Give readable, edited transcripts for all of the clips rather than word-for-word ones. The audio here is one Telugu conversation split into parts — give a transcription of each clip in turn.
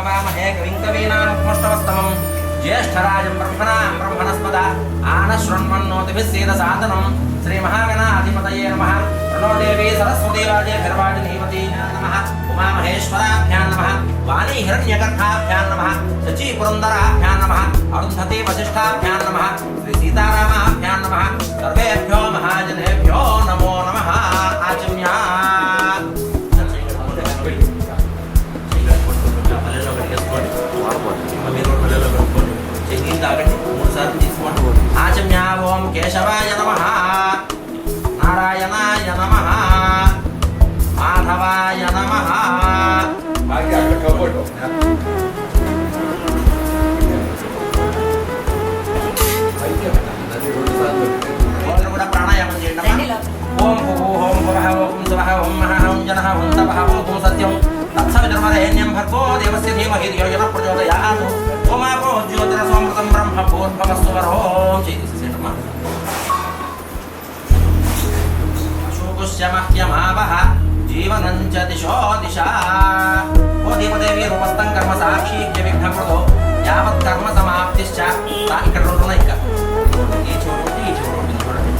भवामहे कविं कवीनामुपमश्रवस्तमम् ज्येष्ठराजं ब्रह्मणस्पद आनशृण्वन्नोतिभिस्सेदसादनं श्रीमहागणाधिपतये नमः प्रणो देवी सरस्वती वाजेभिर्वाजिनीवती नमः उमामहेश्वराभ्यां नमः वाणी हिरण्यगर्भाभ्यां नमः शचीपुरन्दराभ्यां नमः अरुन्धती वसिष्ठाभ्यां नमः श्रीसीतारामाभ्यां नमः सर्वेभ्यो महाजनेभ्यो नमो नमः आचम्या आचम्या ओम केशवाय नमः नारायणाय नमः माधवाय नमः प्राणायाम ओम ओम भवः ओम स्वः ओम महः ओम जनः ओम तपः ओम सत्यं तत्सवितुर्वरेण्यं भर्गो देवस्य धीमहि धियो यो नः प्रचोदयात् ओम आपो ज्योतिरसोमृतं ब्रह्म भूर्भुवस्सुवरों चेतसः अशोकस्य मह्यमावः जीवनं च दिशो दिशा ओ देवदेवी रूपस्थं कर्म साक्षी विघ्नकृतो यावत् कर्म समाप्तिश्च ता ఇక్కడ రెండు ఉన్నాయి ఇక ఈ చూడండి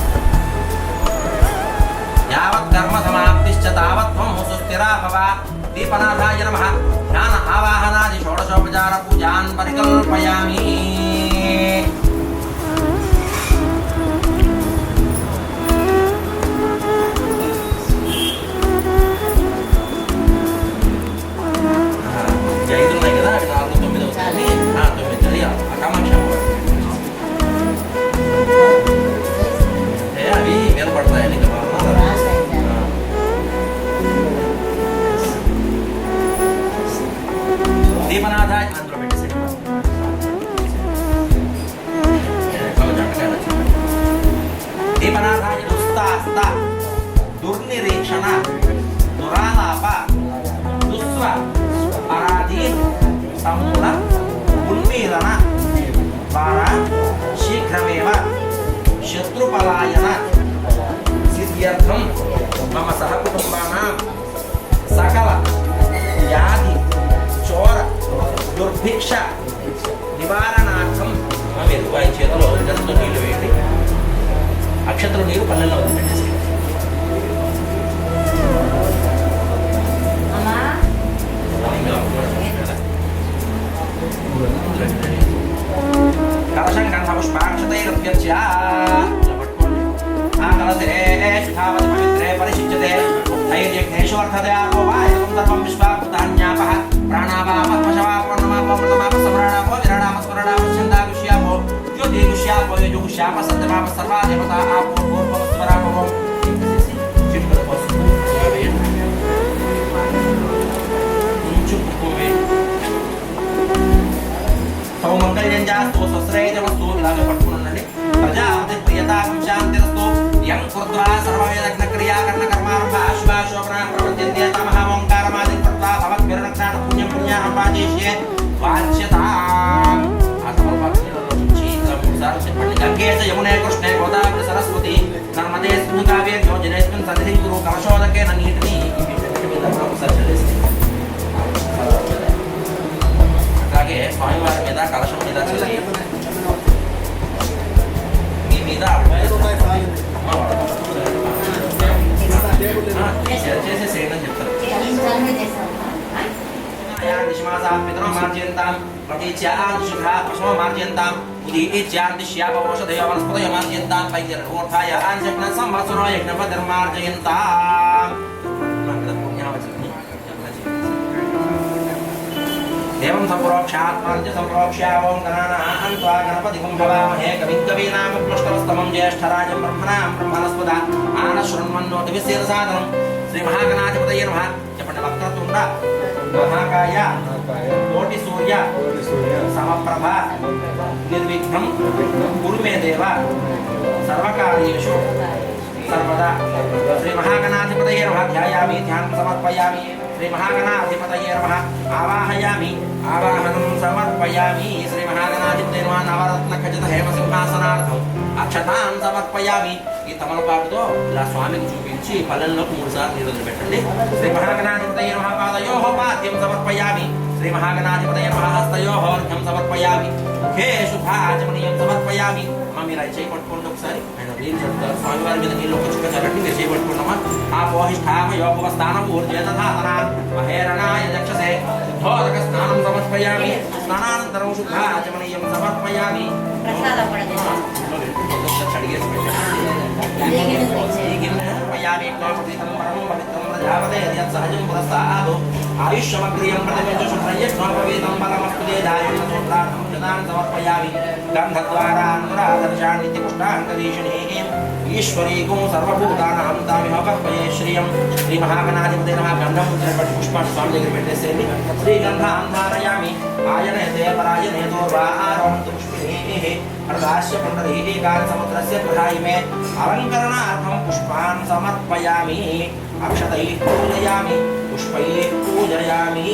यावत् कर्म समाप्तिश्च तावत् त्वं सुस्थिरा भव दीपनाथाय नमः ध्यान आवाहनादि षोडशोपचार पूजान् परिकल्पयामि दीपनाथाय दुस्तास्त दुर्निरीक्षण दुरालाप दुस्व पराधीन समूल उन्मीलन द्वारा शीघ्रमेव शत्रुपलायन सिद्ध्यर्थं मम सहकुटुम्बानां सकल व्याधि चोर दुर्भिक्ष निवारणार्थं मेरुवाई చేతిలో జంతు నీళ్లు వేయండి అక్షతలు నీరు పల్లెల్లో పెట్టేసి కలశం గంధపుష్పాక్షతైరభ్యర్చ్య ఆ కలశే శుభావతి పవిత్రే పరిశుచ్యతే ధైర్యజ్ఞేశ్వర్ధతే ఆపో వా ఏవం ధర్మం విశ్వాకృతాన్యాపః ప్రాణాపాప పశవాపర్ణమాపో మృతమాప సమరణాపో విరణామ స్మరణాప ఛందాగుష్యాపో జ్యోతిగుష్యాపో యజుగుష్యాప సత్యమాప సర్వా దేవతా ఆపో పూర్వస్వరాపో చిట్టుల పసుపు కొంచెం కుక్కువే సౌమంగళ్యంజాస్తు స్వశ్రేయజమస్తు ఇలాగే పట్టుకున్నానండి ప్రజాపతి ప్రియతాం శాంతిరస్తు యం కృత్వా సర్వవేదగ్న క్రియాకరణ కర్మారంభ శుభాశోభన ప్రపంచంతే తమః ఓంకారమాది కృత్వా భవద్భిరణక్షాణ పుణ్యం పుణ్యాహం వాచేష్యే వాచ్యతాం ఆ తమలపాకులలో నుంచి ఇలా మూడుసార్లు చెప్పండి గంగే చ యమునే కృష్ణే గోదావరి సరస్వతి నర్మదే సింధు కావేరి యోజనేస్మిన్ సన్నిధిం కురు కలశోదకే నీటిని మీద సర్చలేసి అలాగే స్వామివారి మీద కలశం మీద చల్లి మీ మీద చేసేసేయని చెప్తారు दिशमासात्मित्रो मार्जयन्तां प्रतीच्यादिशुभ्रा पशवो मार्जयन्तां उदीच्यादिश्यापवोषधयो वनस्पतयो मार्जयन्तां वैद्यरथोर्थाय आञ्चक्नं संवत्सरो यज्ञपतिर्मार्जयन्ताम् एवं सम्प्रोक्षात् पञ्च सम्प्रोक्ष्या ओं गणानां त्वा गणपतिं भवामहे कविं कवीनामुपमश्रवस्तमं ज्येष्ठराजं ब्रह्मणां ब्रह्मणस्पद आनशृण्वन्नोतिभिस्सेदसादनं श्रीमहागणाधिपतये नमः చెప్పండి వక్రతుండ महाकाय कोटि सूर्य समप्रभ निर्विघ्नं कुरु मे देव सर्वकार्येषु सर्वदा श्री महागणाधिपतये नमः ध्यायामि ध्यानं समर्पयामि श्री महागणाधिपतये नमः आवाहयामि आवाहनं समर्पयामि श्री महागणाधिपतये नमः नवरत्नखचित हेमसिंहासनार्थं అక్షతాన్ సమర్పయామి ఈ తమలపాకుతో ఇలా స్వామికి చూపించి పల్లెల్లోకి 3 సార్లు నీరు పెట్టండి శ్రీ మహాగణాధిపతయే నమః పాదయోః పాద్యం సమర్పయామి श्री महागणाधिपतये नमः हस्तयोः अर्घ्यं समर्पयामि मुखे शुद्धाचमनीयं समर्पयामि मम्मीला చేయి పట్టుకోండి ఒకసారి ఆయన నీళ్ళు చెప్తారు స్వామివారి మీద నీళ్ళు ఒక చుక్క చల్లటి మీరు చేయి పట్టుకున్నామా ఆ పోహిష్ఠామ యోగవస్థానం ఊర్జేతధాతన మహేరణాయ దక్షసే ధోరక స్నానం సమర్పయామి స్నానానంతరం శుద్ధాచమనీయం సమర్పయామి ప్రసాదం పడదు చడిగేసి పయామి క్లోపతితం పరమం పవిత్రం ప్రజాపతే యత్ సహజం పురస్తాదు ఆయుష్యమగ్రియం ప్రతిమేజ శుభ్రయజ్ఞోపవేతం పరమస్తుదే దాయం సూత్రార్థం జనాన్ సమర్పయామి गंधद्वारानुरादर्शान् नित्यपुष्टाङ्करीषिणीं ईश्वरीगुं सर्वभूतानां तामिह कल्पये श्रियं श्रीमहागणाधिपते नमः गन्धं पुष्पाणि स्वामी దగ్గర పెట్టేసేయండి శ్రీగంధాం ధారయామి ఆయనయతే పరాయణేతో వారం పుష్పిణీః ప్రదాస్య పుండరీకార సముద్రస్య గృహాయిమే అలంకరణార్థం పుష్పాన్ సమర్పయామి అక్షతైః పూజయామి పుష్పైః పూజయామి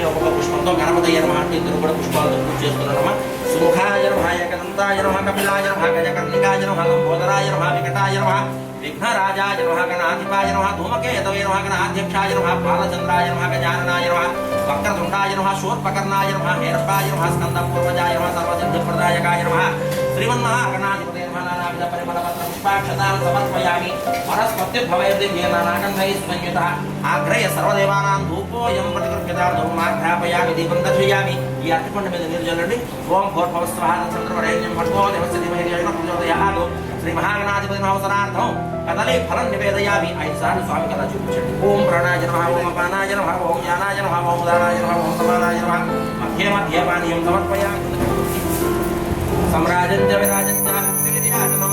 ఒక్కొక్క పుష్పంతో గణపతయ్య నమః అంటే ఇద్దరు కూడా పుష్పాలతో పూజ చేస్తున్నారమ్మా सुमुखाय नमः एकदन्ताय नमः कपिलाय नमः गजकर्णिकाय नमः लंबोदराय नमः विकटाय नमः विघ्नराजाय नमः गणाधिपाय नमः धूमकेतवे नमः गणाध्यक्षाय नमः बालचन्द्राय नमः गजाननाय नमः वक्रतुण्डाय नमः शूर्पकर्णाय नमः हेरपाय नमः स्कन्दपूर्वजाय नमः सर्वसिद्धिप्रदायकाय नमः श्रीमन्महागणाधिपते नमः नानाविध परिमलपत्र पुष्पाक्षतां समर्पयामि वनस्पतिर्भवेद्दिव्ये नानागन्धैः संयुतः आग्रह्य सर्वदेवानां धूपोऽयं प्रतिगृह्यतां धूमाघ्रापयामि दीपं दर्शयामि ఈ అరటిపండు మీద నీరు చల్లండి ఓం భూర్భువస్వః చంద్రవరేణ్యం భర్గో దేవస్య ధీమహి ధియో ప్రచోదయాత్ శ్రీ మహాగణాధిపతి అవసరార్థం కదలి ఫలం నివేదయామి 5 సార్లు స్వామికి అలా చూపించండి ఓం ప్రాణాయ నమః ఓం అపానాయ నమః ఓం జ్ఞానాయ నమః ఓం ఉదానాయ నమః ఓం సమానాయ నమః మధ్య మధ్య పానీయం సమర్పయామి సమ్రాజం చ విరాజం చ శ్రీరాజనం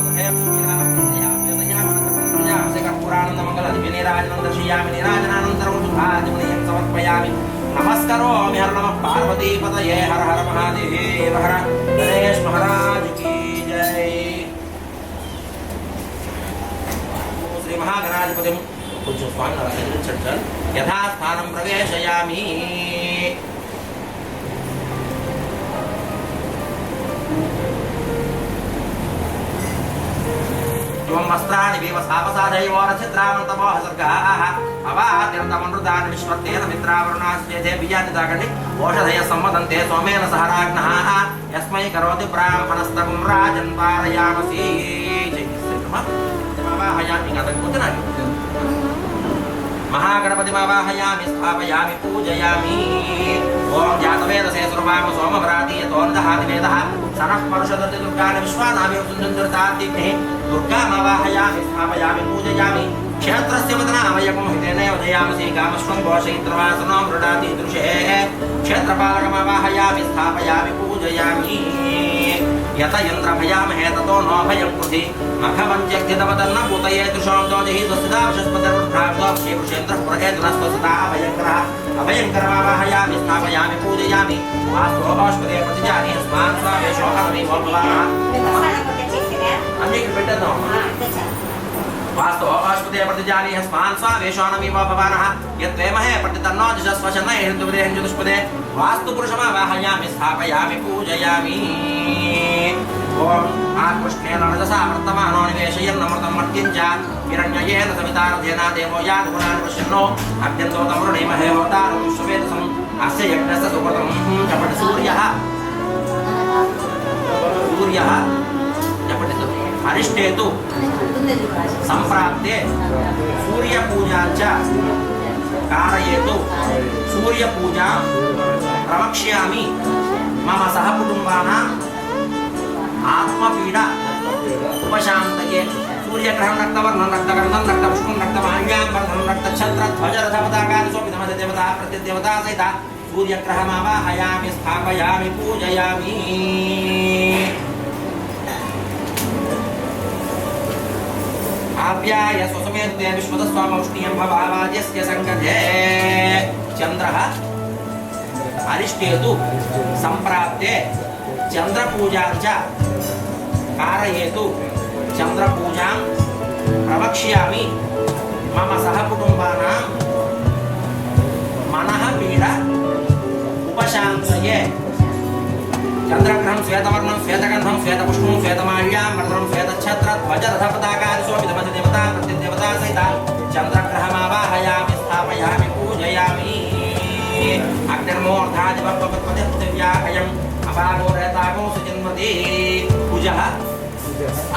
కర్పూరానందమంగళ వినిరాజనం దర్శయామి నిరాజనానంతరం శుభాచమనీయం సమర్పయామి नमस्कारोमि हर नमः पार्वतीपतये हर हर महादेव हर गणेश महाराज की जय श्री महागणाधिपति कुछ स्वामी यथास्थानं प्रवेशयामि वस्त्राणि विवसावसाधयोरचित्रामन्तमोह सर्गाः अवातिरतमनृतान् विश्वत्तेन मित्रावरुणास्तेथे बीजानि ताकण्डि ओषधयः सम्मदन्ते सोमेन सह राज्ञः यस्मै करोति ब्राह्मणस्तं राजन् पारयामसि महागणपतिमावाहयामि स्थापयामि पूजयामि ओम जातवेदसे सर्वाम सोमभरातीयतोर्दहाति वेदः सनः परुषदति दुर्गान् विश्वानामि सुन्दरतातिग्निः दुर्गामावाहयामि स्थापयामि पूजयामि क्षेत्रस्य वदनामयकं हितेनैव दयामसि कामश्वं घोषयित्रवासनो मृडाति दृशे क्षेत्रपालकमावाहयामि स्थापयामि पूजयामि यत यन्त्रभयामहे ततो नो भयं कृति मखवञ्च्यग्धितवदन्न भूतये दृशों दोजहि स्वस्तिदावशस्पतिरुद्धाब्दो श्रीवृषेन्द्रः पुरहेतुनस्त्वसुता अभयङ्करः अभयङ्करमावाहयामि स्थापयामि पूजयामि वास्तोष्पदे प्रतिजानि अस्मान् स्वावेशो अनमीवो भवामः अन्येकं పెట్టేద్దాం वास्तव अश्वते प्रतिजानी हस्मान स्वावेशोनमी भवानः यत्वेमहे प्रतितन्नो दिशस्वशन्न हेतुविदेहं चतुष्पदे वास्तु पुरुषमावाहयामि स्थापयामि पूजयामि ओम आकृष्णेन रजसा वर्तमानो निवेशयन्नमृतं मर्त्यञ्च हिरण्ययेन सवितारथेना देवो यादुनान् पश्यन्नो अत्यन्तो तमृणीमहे होतारं विश्ववेदसम् अस्य यज्ञस्य सुकृतं जपति सूर्यः जपति अरिष्टेतु संप्राप्ते सूर्य पूजा च कारयेतु सूर्य पूजा प्रवक्ष्यामि मम सह कुटुंबानां आत्मपीडा उपशान्तये सूर्यग्रहं रक्तवर्णं रक्तगन्धं रक्तपुष्पं रक्तमाल्याम्बरधं रक्तच्छत्रध्वजरथपताकानि सोपितमधिदेवता प्रतिदेवता सहित सूर्यग्रहमावाहयामि स्थापयामि पूजयामि आप्याय स्वसमेत्य विश्वतस्वामौष्णीयं भवावाद्यस्य संगते चन्द्रः अरिष्टेतु संप्राप्ते चन्द्रपूजां च कारयेतु चन्द्रपूजां प्रवक्ष्यामि मम सहकुटुम्बानां मनः पीडा उपशान्तये चंद्रग्रहं श्वेतवर्णं श्वेतगन्धं श्वेतपुष्पं श्वेतमाल्याम्बरधं श्वेतच्छत्रध्वजरथपताकानि शोभितमधिदेवता प्रतिदेवता सहित चन्द्रग्रहमावाहयामि स्थापयामि पूजयामि अग्निर्म मूर्धादिवपपत्पते पृथिव्या अयम् अपागो रहतागो सुजन्मति पूजः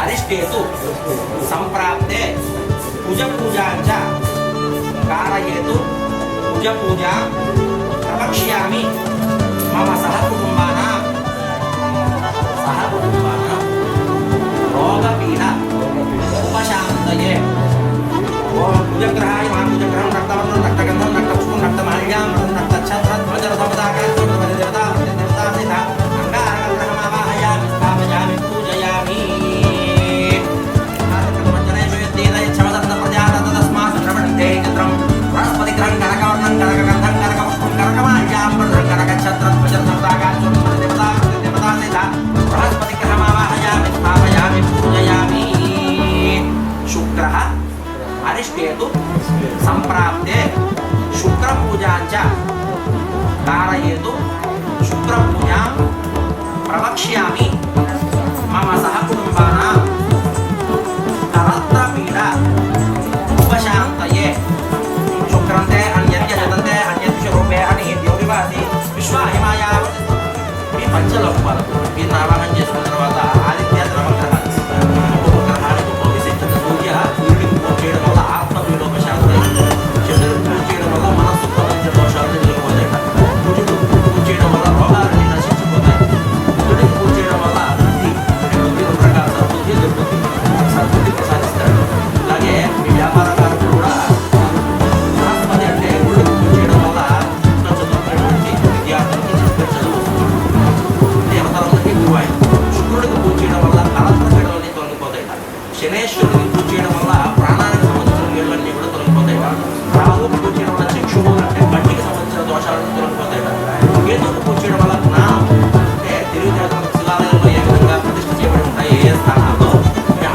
अरिष्टेतु संप्राप्ते पूजाञ्च कारयेतु पूजा प्रवक्ष्यामि मम सहकुटुम्बानां रोगपीडा उपशान्तये ओम कुजग्रहाय महाकुजग्रहं रक्तवर्णं रक्तगन्धं रक्तपुष्पं रक्तमाल्यां रक्तच्छत्रं ध्वजरथपताकां देवता सहित अङ्गारकग्रहमावाहयामि स्थापयामि पूजयामि बृहस्पतिग्रहं कनकवर्णं कनकगन्धं कनकपुष्पं कनकमाल्यां कनकच्छत्रं ध्वजरथपताकां देवता सहित बृहस्पतिग्रहमावाहयामि स्थापयामि पूजयामि शुक्रः अरिष्टेतु संप्राप्ते शुक्रपूजाञ्च कारयेतु शुक्रपूजां प्रवक्ष्यामि मम सहकुटुम्बानां करत्रपीडा उपशान्तये शुक्रन्ते अन्यस्य जतन्ते अन्यस्य रूपे अनिहित्योरिवासि विश्वाहिमायावत् ఈ పంచలోకాలు ఈ నామం చేసుకున్న తర్వాత ఆదిత్య ద్రవగ్రహ ఉపగ్రహానికి ఉపవిశిష్ట సూర్య సూర్యుడికి పూజ చేయడం వల్ల ఆత్మ విలోపశాంతి చంద్రుడికి పూజ చేయడం వల్ల మనస్సు సంబంధించిన దోషాలు తొలగిపోతాయి సూర్యుడికి పూజ చేయడం వల్ల రోగాలన్నీ నశించిపోతాయి బుద్ధుడికి పూజ చేయడం వల్ల బుద్ధి రెండు రకాల సద్బుద్ధి ప్రసాదిస్తాడు అలాగే మీ వ్యాపారకారులు కూడా బృహస్పతి అంటే గుడికి పూజ చేయడం వల్ల చదువుతున్నటువంటి విద్యార్థులకి చదువు దేవతలందరికీ గురువాయి శుక్రుడికి పూజ చేయడం వల్ల కలత్ర గేడలన్నీ తొలగిపోతాయి శనేశ్వరుడికి పూజ చేయడం వల్ల ప్రాణానికి సంబంధించిన గేడలన్నీ కూడా తొలగిపోతాయి రాహువుకి పూజ చేయడం వల్ల చక్షువు అంటే కంటికి సంబంధించిన దోషాలను తొలగిపోతాయి కేతువుకి పూజ చేయడం వల్ల జ్ఞానం అంటే తెలివితేటలకు శిలాలయంలో ఏ విధంగా ప్రతిష్ఠ చేయబడి ఉంటాయి ఏ స్థానాల్లో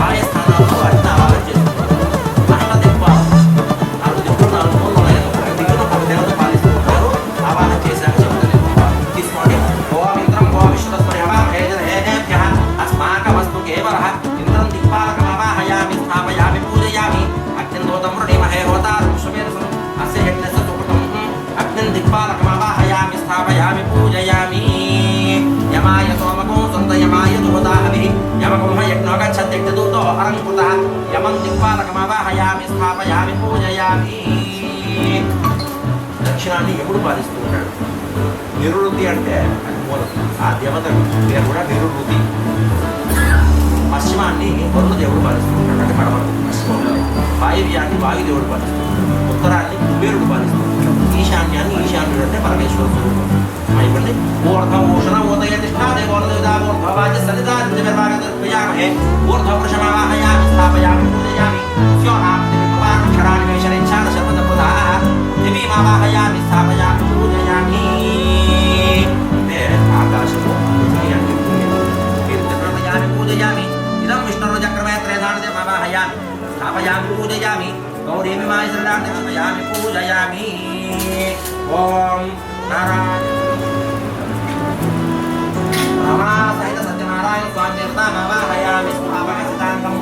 ఆయా స్థానాల్లో వాటిని ఆవాహన చేసుకుంటారు అట్లా దిక్పాలు 4 దిక్కులు 4 మూలలు ఉన్నాయి ఒక దిక్కును ఒక దేవత పాలిస్తూ ఉంటారు ఆవాహన చేశాక చెప్తాను తీసుకోండి ఓం ఇంద్రం ఓం విశ్వస్పర్యభేజనేభ్యః అస్మాకమస్తు కేవలః ఇంద్రం దిక్పాలకమావాహయామి స్థాపయామి పూజయామి అగ్నిదోతం వృణీమహే హోతారం సుమేధసం అస్య యజ్ఞస్య సుకృతం అగ్నిం దిక్పాలకమావాహయామి స్థాపయామి పూజయామి యమాయ సోమకో సందయమాయ దుహదాహవి యమకుమ్హ యజ్ఞో గచ్చత్యక్తదూతో అలంకృతః యమం దిక్పాలకమావాహయామి స్థాపయామి పూజయామి దక్షిణాన్ని ఎప్పుడు పాలిస్తూ ఉంటాడు నిరుతి అంటే మూలం ఆ దేవత పేరు కూడా నిరుతి పశ్చిమాన్ని వరుణ దేవుడు పాలిస్తూ ఉంటాడు అంటే పడమర పశ్చిమంలో వాయువ్యాన్ని వాయుదేవుడు పాలిస్తూ ఉత్తరాన్ని కుబేరుడు పాలిస్తూ ఈశాన్యాన్ని ఈశాన్యుడు అంటే పరమేశ్వరుడు అయిపోయింది ఊర్ధభూషణ ఉదయ తిష్టాదేవోర్ధవాజ సలితార్జయమహే ఊర్ధవృషమావాహయామి స్థాపయామి పూజయామి స్యోనాక్షరాణి మేషరేచ్ఛాన శబ్దప్రదాః దివీమావాహయామి స్థాపయామి పూజయామి అంటే ఆకాశము పూజయామి పూజయామి ఇదం విష్ణుర్చక్రమే త్రేధానమావాహయామి స్థాపయామి పూజయామి గౌరీమిమాయ శ్రీరామయామి పూజయామి ఓం నారాయణ రమాసహిత సత్యనారాయణ స్వామి దేవతామావాహయామి స్థాపకసితాంగం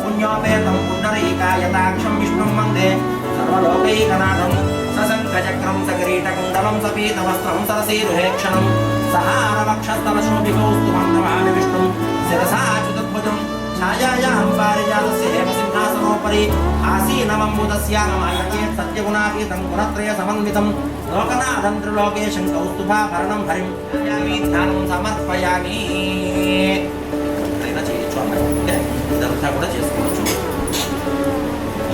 పుణ్యోపేతం పుండరీకాయతాక్షం విష్ణుం వందే సర్వలోకైకనాథం సశంఖచక్రం సకిరీటకుండలం సపీతవస్త్రం సరసీరుహేక్షణం సహారవక్షస్థలశోభికౌస్తు మందమామి విష్ణుం శిరసాచ్యుతద్భుజం ఛాయాయాం పారిజాతస్య హేమసింహాసనోపరి ఆసీనమమ్ముదస్యామమాయచేత్ సత్యగుణాతీతం గుణత్రయ సమన్వితం లోకనాథం త్రిలోకేశం కౌస్తుభాభరణం హరిం యామి ధ్యానం సమర్పయామి అయినా చేయొచ్చు అన్నట్టు ఇదంతా కూడా చేసుకోవచ్చు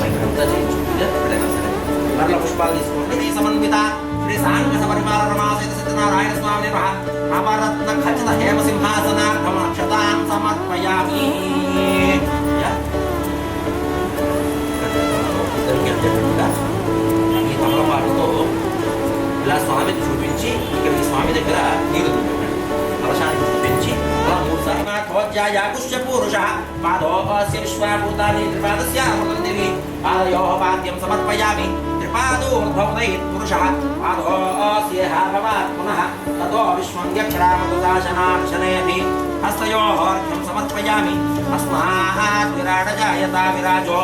ఇదంతా చేయొచ్చు ఎప్పుడైనా సరే మరల పుష్పాలు తీసుకోండి శ్రీ సమన్విత శ్రీ సాంగ సపరిమాల రమాసహిత సత్యనారాయణ స్వామి నిర్వహ నవరత్న ఖచ్చిత హేమసింహాసనార్థం అక్షతాన్ సమర్పయామి ఈ తమలపాటుతో ఇలా స్వామికి చూపించి ఇక్కడ ఈ స్వామి దగ్గర నీరు చూపించండి కలశానికి చూపించి అలా 3 సార్లు పురుష పాదోపస్య విశ్వాభూతాని త్రిపాదస్య అమృతందివి పాదయోః పాద్యం సమర్పయామి త్రిపాదోర్ధ్వోదయత్ పురుషః పాదోస్యేహ భవాత్ పునః తతో విశ్వం యక్షరామదుదాశనార్చనేభి హస్తయోర్ఘ్యం సమర్పయామి తస్మాత్ విరాడజాయతా విరాజో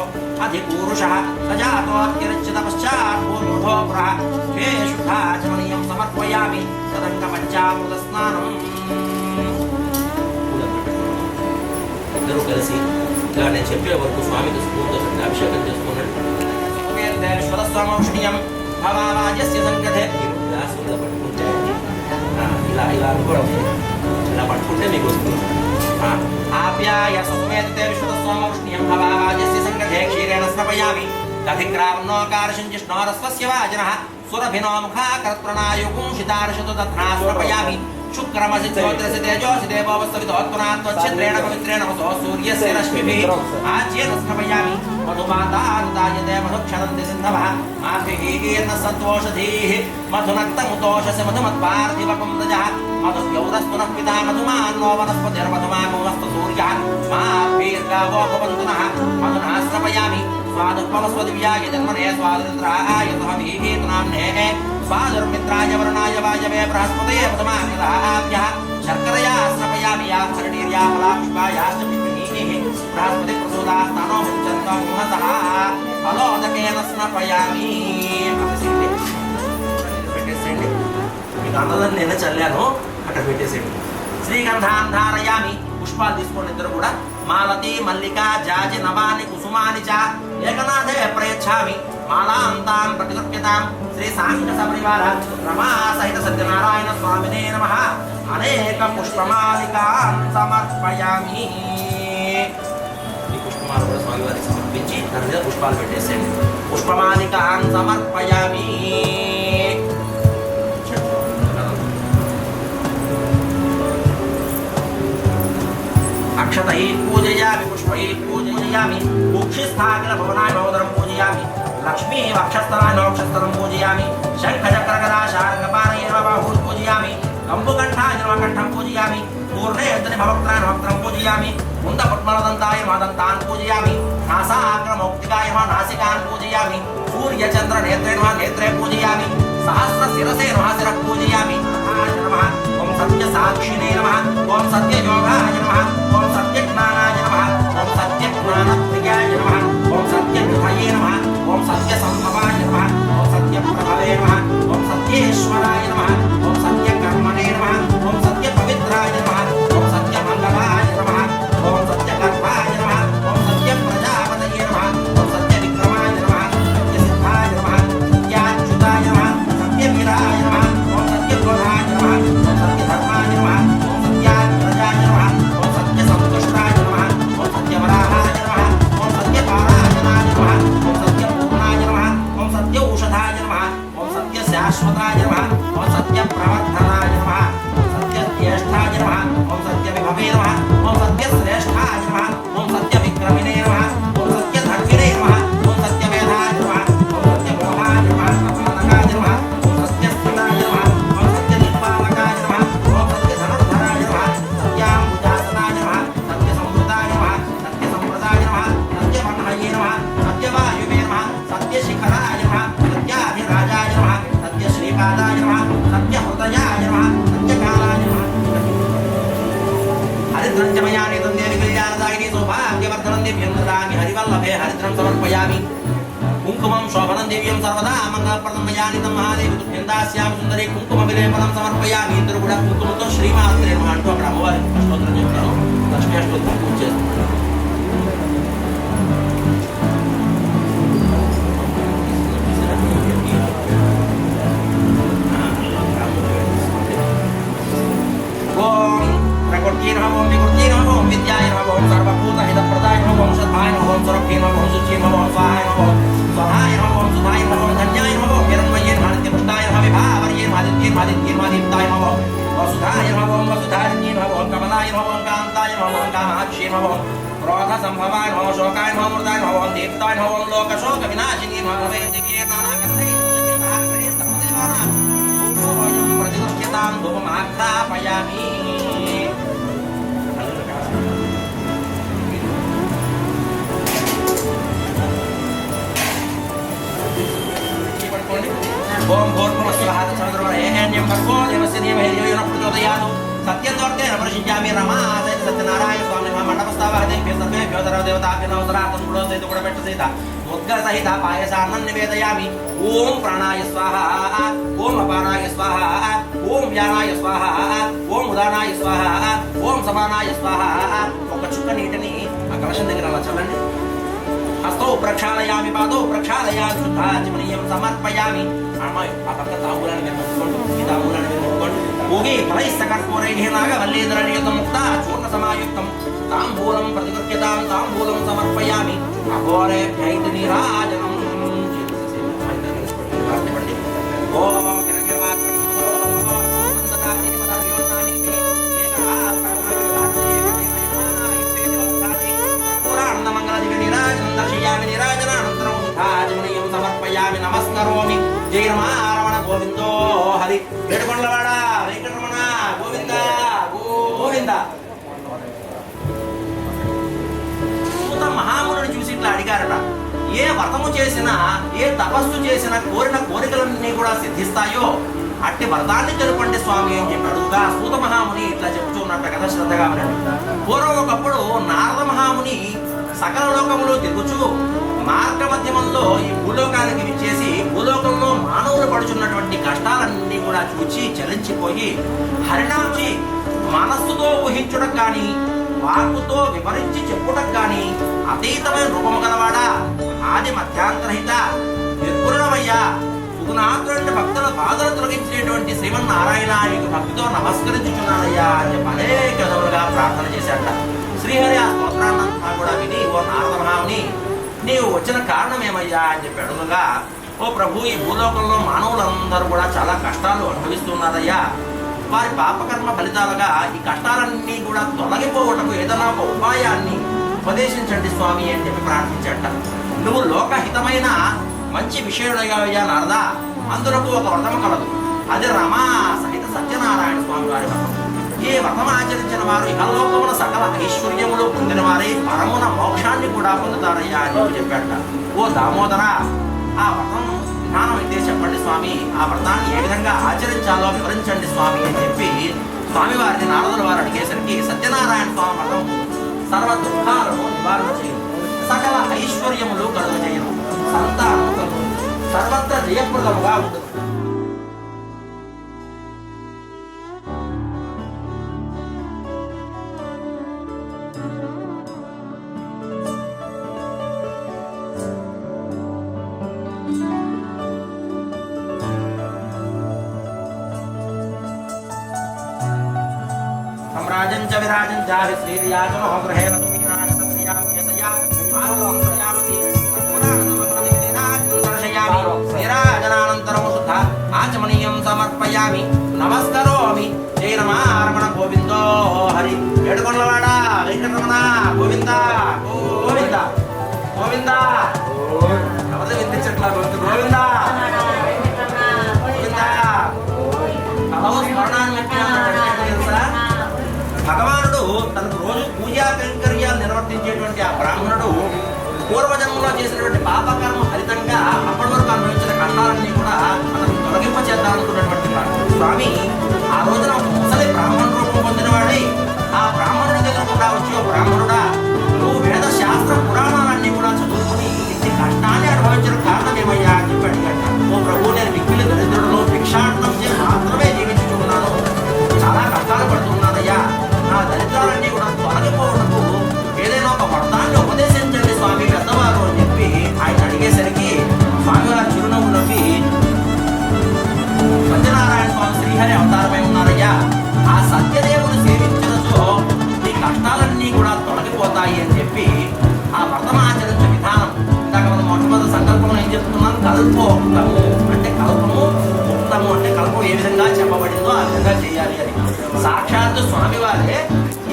అధిపూరుషः సజాతోత్కిరచ్చిత పశ్చాత్ భూమిర్భో పురః హే శుద్ధాచమనీయం సమర్పయామి తదంగ పంచామృత స్నానం. ఇద్దరు కలిసి ఇలా నేను చెప్పే వరకు స్వామికి స్పూన్తో అభిషేకం చేసుకున్నాడు. స్వరస్వామౌష్ణీయం భవారాజస్య సంగతే గ్లాసులో పట్టుకుంటే ఇలా ఇలా అనుకోవడం, ఇలా పట్టుకుంటే మీకు వస్తుంది. ఆప్యాయ సుమేతే విశ్వస్వామౌష్ణీయం భవారాజస్య సంగతే క్షీరేణ స్నపయామి దధిగ్రావణోకారశంజిష్ణోరస్వస్య వాజనః సురభినో ముఖాకరత్ప్రణాయుగుంషితార్షతు తథ్నా స్నపయామి శుక్రమసి జ్యోతిరసి తేజోసి దేవోవస్తవితోత్పునాత్వచ్ఛిద్రేణ పవిత్రేణ వసో సూర్యస్య రశ్మిభిః ఆజ్యేన స్నపయామి మధుమాతారుదాయతే మధుక్షణంతి సింధవః మాభిః సత్వోషధీః మధునక్తముతోషసి మధుమత్పార్థివపుందజः మధువ్యౌరస్తునః పితా మధుమాన్నో వనస్పతిర్మధుమాగోస్తు సూర్యः మాభిర్గావో భవంతు నః మధునా స్నపయామి स्वादुपमस्वदिव्याय जन्मने स्वादरुद्राय सहमीहीतनाम्ने स्वादुर्मित्राय वरुणाय वायवे बृहस्पतये प्रथमाभ्यः शर्करया स्नपयामि याक्षरणीर्या फलापुष्पायाश्च पुष्पिनीः बृहस्पति प्रसूदास्तानो मुञ्चन्तो मुहसः फलोदकेन स्नपयामि. పెట్టేసేయండి, మీకు అన్నదాన్ని నేను చల్లాను అక్కడ పెట్టేసేయండి. శ్రీగంధాన్ ధారయామి, పుష్పాలు తీసుకోండి ఇద్దరు కూడా. మాలతి మల్లికా జాజి నవాని కుసుమాని చ ఏకనాథే ప్రయచ్ఛామి మాలాంతాన్ ప్రతిగృహ్యతాం. శ్రీ సాంగ సపరివార రమా సహిత సత్యనారాయణ స్వామినే నమః. అనేక పుష్పమాలికాన్ సమర్పయామి. ఈ పుష్పమాల కూడా స్వామివారికి సమర్పించి దాని మీద పుష్పాలు పెట్టేసేయండి. పుష్పమాలికాన్ సమర్పయామి. అక్షతై పూజయామి పుష్పై పూజయామి కుక్షిస్థాకిల భవనాయ భవదరం పూజయామి లక్ష్మీ వక్షస్థలాయ నోక్షస్థలం పూజయామి శంఖచక్రగదాశార్ంగపాణయ బాహుం పూజయామి కంబుకంఠాయ కంఠం పూజయామి పూర్ణేంద్ర భవక్త్రాయ భవక్త్రం పూజయామి ముంద పద్మలదంతాయ మాదంతాన్ పూజయామి నాసాగ్రమౌక్తికాయ నాసికాన్ పూజయామి సూర్యచంద్ర నేత్రే నేత్రే పూజయామి సహస్ర శిరసే శిరః పూజయామి. నమః ఓం సత్య సాక్షినే నమః ఓం సత్య యోగాయ నమః ఓం సత్య జ్ఞానాయ నమః ఓం సత్య జ్ఞాన ప్రియాయ నమః ఓం సత్య విభయే నమః ఓం సత్య సంభవాయ నమః ఓం సత్య ప్రభవే నమః ఓం సత్యేశ్వరాయ నమః ఓం సత్య కర్మణే నమః ఓం సత్య పవిత్రాయ నమః ఓం సత్య మంగళాయ నమః ఓం సత్య గర్భాయ నమః ఓం సత్య ప్రజాపతయే నమః ఓం సత్య విక్రమాయ నమః సత్య సిద్ధాయ నమః సత్యాచ్యుతాయ నమః సత్య వీరాయ నమః ఓం సత్య గోధాయ నమః ఓం సత్య ధర్మాయ నమః ఓం సత్యాగ్రజాయ నమః ఓం సత్య సంతుష్టాయ నమః ఓం సత్య వరాహాయ నమః ఓం సత్య పారాయణాయ నమః ఓం సత్య పూర్ణాయ నమః ఓం సత్య ఔషధాయ నమః ఓం సత్య శాశ్వతాయ నమః ఓం సత్య ప్రవర్ధనాయ నమః ఓం సత్య జ్యేష్ఠాయ నమః ఓం సత్య విభవే నమః ఓం సత్య శ్రేష్ఠాయ నమః ఓం సత్య విక్రమిణే నమః ఓం సత్య ధర్మిణే నమః ఓం సత్య మేధాయ నమః ఓం సత్య మోహాయ నమః ప్రపన్నకాయ నమః ఓం సత్య స్థితాయ నమః ఓం సత్య నిర్పాలకాయ నమః ఓం సత్య ధనుర్ధరాయ నమః సత్యాంబుజాసనాయ నమః సత్య సంవృతాయ నమః సత్య సంప్రదాయ నమః సత్య వన్హయే నమః సత్య వాయువే నమః సత్య శిఖరాయ నమః సత్యాధిరాజాయ నమః సత్య శ్రీపాదాయ నమః సత్య హృదయాయ నమః సత్య కాలాయ నమః. హరిద్రంచమయాని తందేవి కళ్యాణదాయిని సౌభాగ్యవర్ధనం దివ్యం దదామి హరివల్లభే హరిద్రం సమర్పయామి. కుంకుమం శోభనం దివ్యం సర్వదా మంగళప్రదం మయానితం మహాదేవి తుభ్యం దాస్యామి సుందరి కుంకుమ విలేపనం సమర్పయామి. ఇద్దరు కూడా కుంకుమతో శ్రీమాత్రే నమః అంటూ అక్కడ అమ్మవారి అష్టోత్తరం చెప్తాను. లక్ష్మీ అష్టోత్తరం పూజ చేస్తాను. ఓం ప్రకృతి నమః ఓం వికృతి నమః ఓం విద్యాయ నమః ఓం సర్వభూత హితప్రదాయ నమః ఓం శుద్ధాయ నమః ఓం సురభ్యే నమః ఓం శుచియే నమః ఓం స్వాహాయ నమః ఓం స్వధాయ నమః ఓం సుధాయ నమః ఓం ధన్యాయ నమః ఓం హిరణ్మయే నమః నిత్యపుష్టాయ నమః విభావర్యే నమః ఆదిత్యే నమః ఆదిత్యే నమః దీప్తాయ నమః ఓం వసుధాయ నమః ఓం వసుధారిణ్యే నమః ఓం కమలాయ నమః ఓం కాంతాయ నమః ఓం కామాక్షి నమః ఓం క్రోధ సంభవాయ నమః ఓం శోకాయ నమః మృదాయ నమః ఓం దీప్తాయ నమః ఓం లోకశోక వినాశినే నమః వేదికే నానాగంధే సహస్రే సర్వదేవానాం సూక్ష్మోయం ప్రతిగృహ్యతాం ధూపమాఘ్రాపయామి. ఓం భూర్భువస్సువః తత్సవితుర్వరేణ్యం భర్గో దేవస్య ధీమహి ధియో యో ప్రచోదయాత్. సత్యదోర్తేన పరిశుద్ధ్యామి రమా సహిత సత్యనారాయణ స్వామి నమః మండపస్థావః దేభ్యः సర్వేభ్యో సర్వదేవతాభ్యో నమస్కారం గుడో సహిత గుడబెట్ట సహిత ముద్గర సహిత పాయసాన్నం నివేదయామి. ఓం ప్రాణాయ స్వాహా ఓం అపానాయ స్వాహా వ్యానాయ స్వాహ, ఓం ఉదానాయ స్వాహ, ఓం సమానాయ స్వాహ. ఒక చుక్క నీటిని ఆ కలశం దగ్గర అలా చల్లండి. హస్తో ప్రక్షాళయామి, పాదో ప్రక్షాళయామి, శుద్ధాచమనీయం సమర్పయామి. అమ్మాయి ఆ పక్క తాంబూలాన్ని మీరు మొక్కుకోండి, ఈ తాంబూలాన్ని మీరు మొక్కుకోండి. ఊగి ఫలైస్తకర్పూరై నాగవల్లేదరనియతం ముక్త చూర్ణ సమాయుక్తం తాంబూలం ప్రతిగృహ్యతాం తాంబూలం సమర్పయామి. అఘోరేభ్యైతి నీరాజనం. ఓం సమర్పయామి. నమస్కరోమి. జయ రమణ గోవిందో హరి. ఏడుకొండలవాడ వెంకటరమణ గోవింద గోవింద. సూత మహామునుని చూసి ఇట్లా అడిగారట, ఏ వ్రతము చేసినా ఏ తపస్సు చేసినా కోరిన కోరికలన్నీ కూడా సిద్ధిస్తాయో అట్టి వ్రతాన్ని తెలుపండి స్వామి అని చెప్పి అడుగుగా సూత మహాముని ఇట్లా చెప్తున్నట్ట కదా, శ్రద్ధగా వినండి. పూర్వం ఒకప్పుడు నారద మహాముని సకల లోకములు తిరుగుచూ మార్గ మధ్యమంలో ఈ భూలోకానికి విచ్చేసి భూలోకంలో మానవులు పడుచున్నటువంటి కష్టాలన్నీ కూడా చూచి చలించిపోయి హరినాంచి మనస్సుతో ఊహించుటకు కానీ వాక్కుతో వివరించి చెప్పుటకు కానీ అతీతమైన రూపము గలవాడా, ఆది మధ్యాంతరహిత నిర్గుణమయ్యా, సుగుణాతులంటే భక్తుల బాధలు తొలగించినటువంటి శ్రీమన్నారాయణ నీకు భక్తితో నమస్కరించుచున్నానయ్యా అని చెప్పి అనేక విధములుగా ప్రార్థన చేశాట. శ్రీహరి ఆ స్తోత్రాన్నంతా కూడా విని, ఓ నారద మహాముని నీవు వచ్చిన కారణం ఏమయ్యా అని చెప్పి అడుగుగా, ఓ ప్రభు, ఈ భూలోకంలో మానవులందరూ కూడా చాలా కష్టాలు అనుభవిస్తున్నారయ్యా. వారి పాపకర్మ ఫలితాలుగా ఈ కష్టాలన్నీ కూడా తొలగిపోవటకు ఏదైనా ఒక ఉపాయాన్ని ఉపదేశించండి స్వామి అని చెప్పి ప్రార్థించట. నువ్వు లోకహితమైన మంచి విషయుడయ్యా నారదా, అందులో ఒక వ్రతము కలదు. అది రమా సహిత సత్యనారాయణ స్వామి వారి వ్రతం. ఈ వ్రతం ఆచరించిన వారు ఇహలోకమున సకల ఐశ్వర్యములు పొందిన వారి పరమున మోక్షాన్ని కూడా పొందుతారయ్యా అని చెప్పాట. ఓ దామోదర, ఆ వ్రతం విధానం అయితే చెప్పండి స్వామి, ఆ వ్రతాన్ని ఏ విధంగా ఆచరించాలో వివరించండి స్వామి అని చెప్పి స్వామివారిని నారదుల వారు అడిగేసరికి సత్యనారాయణ స్వామి వ్రతం సర్వ దుఃఖాలను నివారణ చేయను, సకల ఐశ్వర్యములు కలుగ చేయను, సంతానము కలుగు, సర్వత్ర జయప్రదముగా ఉండదు. రాజంచ విరాజంచ శ్రీర్యాజనో గృహే నీరాజనానంతరం శుద్ధ ఆచమనీయం సమర్పయామి. నమస్కరోమి. జయ రమణ గోవిందో హరి. ఏడుకొండలవాడ వెంకటరమణ గోవింద గోవింద గోవింద. ఎవరు వినిపించట్లా గోవింద గోవింద. స్మరణాన్ని తెలుసా, భగవానుడు తనకు రోజు పూజా కైంకర్యాలు నిర్వర్తించేటువంటి ఆ బ్రాహ్మణుడు పూర్వజన్మలో చేసినటువంటి పాపకర్మ ఫలితంగా అప్పటి వరకు అనుభవించిన కష్టాలన్నీ కూడా మనకు తొలగింప చేద్దామనుకున్నటువంటి స్వామి ఆ రోజున ఒక ముసలి బ్రాహ్మణ రూపం పొందినవాడై ఆ బ్రాహ్మణుడి దగ్గర కూడా వచ్చి, ఓ బ్రాహ్మణుడా, నువ్వు వేద శాస్త్ర పురాణాలన్నీ కూడా చదువుకుని ఇంటి కష్టాన్ని అనుభవించిన కారణం ఏమయ్యా అని చెప్పి అడిగాడు. ఓ ప్రభు, నేను మిక్కిలి దరిద్రులను భిక్షాటనం చేసి మాత్రమే జీవించుకున్నాను, చాలా కష్టాలు పడుతున్నానయ్యా, నా దరిద్రాలన్నీ కూడా తొలగిపోవటకు ఏదైనా ఒక వ్రతాన్ని ఉపదేశించండి స్వామి పెద్దవారు అని చెప్పి ఆయన అడిగేసరికి స్వామివారి చిరునవ్వు నవ్వి, సత్యనారాయణ స్వామి శ్రీహరి అవతారమై ఉన్నారయ్యా, ఆ సత్యదేవుని సేవించడంతో నీ కష్టాలన్నీ కూడా తొలగిపోతాయి అని చెప్పి ఆ వ్రతం ఆచరించే విధానం ఇందాక మనం మొట్టమొదటి సంకల్పంలో ఏం చెప్తున్నాం, కల్పోక్తము అంటే కల్పము, ముక్తము అంటే కల్పం ఏ విధంగా చెప్పబడిందో ఆ విధంగా చేయాలి అని. సాక్షాత్తు స్వామివారే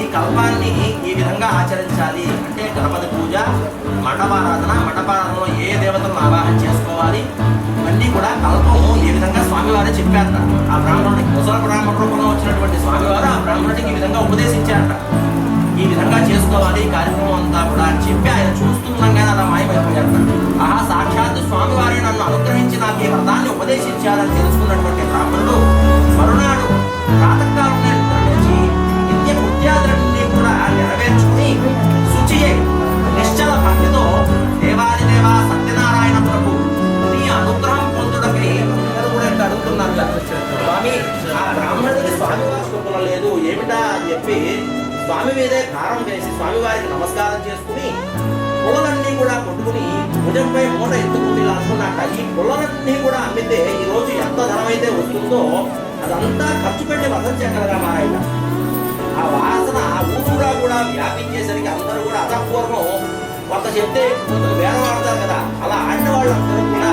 ఈ కల్పాన్ని ఈ విధంగా ఆచరించాలి అంటే గణపతి పూజ, మండపారాధన, మండపారాధనలో ఏ దేవతలను ఆవాహన చేసుకోవాలి అన్నీ కూడా కల్పము ఏ విధంగా స్వామివారే చెప్పారట. ఆ బ్రాహ్మణుడికి ముసల బ్రాహ్మణ రూపంలో వచ్చినటువంటి స్వామివారు ఆ బ్రాహ్మణుడికి ఈ విధంగా ఉపదేశించారట. ఈ విధంగా చేసుకోవాలి కార్యక్రమం అంతా కూడా అని చెప్పి ఆయన చూస్తుండగానే అలా మాయమైపోయారట. ఆహా, సాక్షాత్తు స్వామివారి నన్ను అనుగ్రహించి నాకు ఈ వ్రతాన్ని ఉపదేశించాలని తెలుసుకున్నటువంటి బ్రాహ్మణుడు మరునాడు ప్రాతకాలం నిర్వహించి నిత్య కృత్యాలన్నీ కూడా నెరవేర్చుకుని శుచి నిశ్చల భక్తితో దేవాది దేవా సత్యనారాయణ ప్రభు నీ అనుగ్రహం పొందుటకై అందరూ కూడా అడుగుతున్నారు స్వామి. ఆ బ్రాహ్మణుడు లేదు ఏమిటా అని చెప్పి స్వామి మీదే కారం వేసి స్వామివారికి నమస్కారం చేసుకుని పుల్లలన్నీ కూడా కొట్టుకుని భుజంపై మూట ఎత్తుకుని అనుకున్నాక ఈ పుల్లలన్నీ కూడా అమ్మితే ఈ రోజు ఎంత ధనమైతే వస్తుందో అదంతా ఖర్చు పెట్టి వదల్చగలరా మారాయట. ఆ వాసన ఊరుగా కూడా వ్యాపించేసరికి అందరూ కూడా అతపూర్వం కొంత చెప్తే కొంత వేరే వాడతారు కదా, అలా ఆడిన వాళ్ళు అందరూ కూడా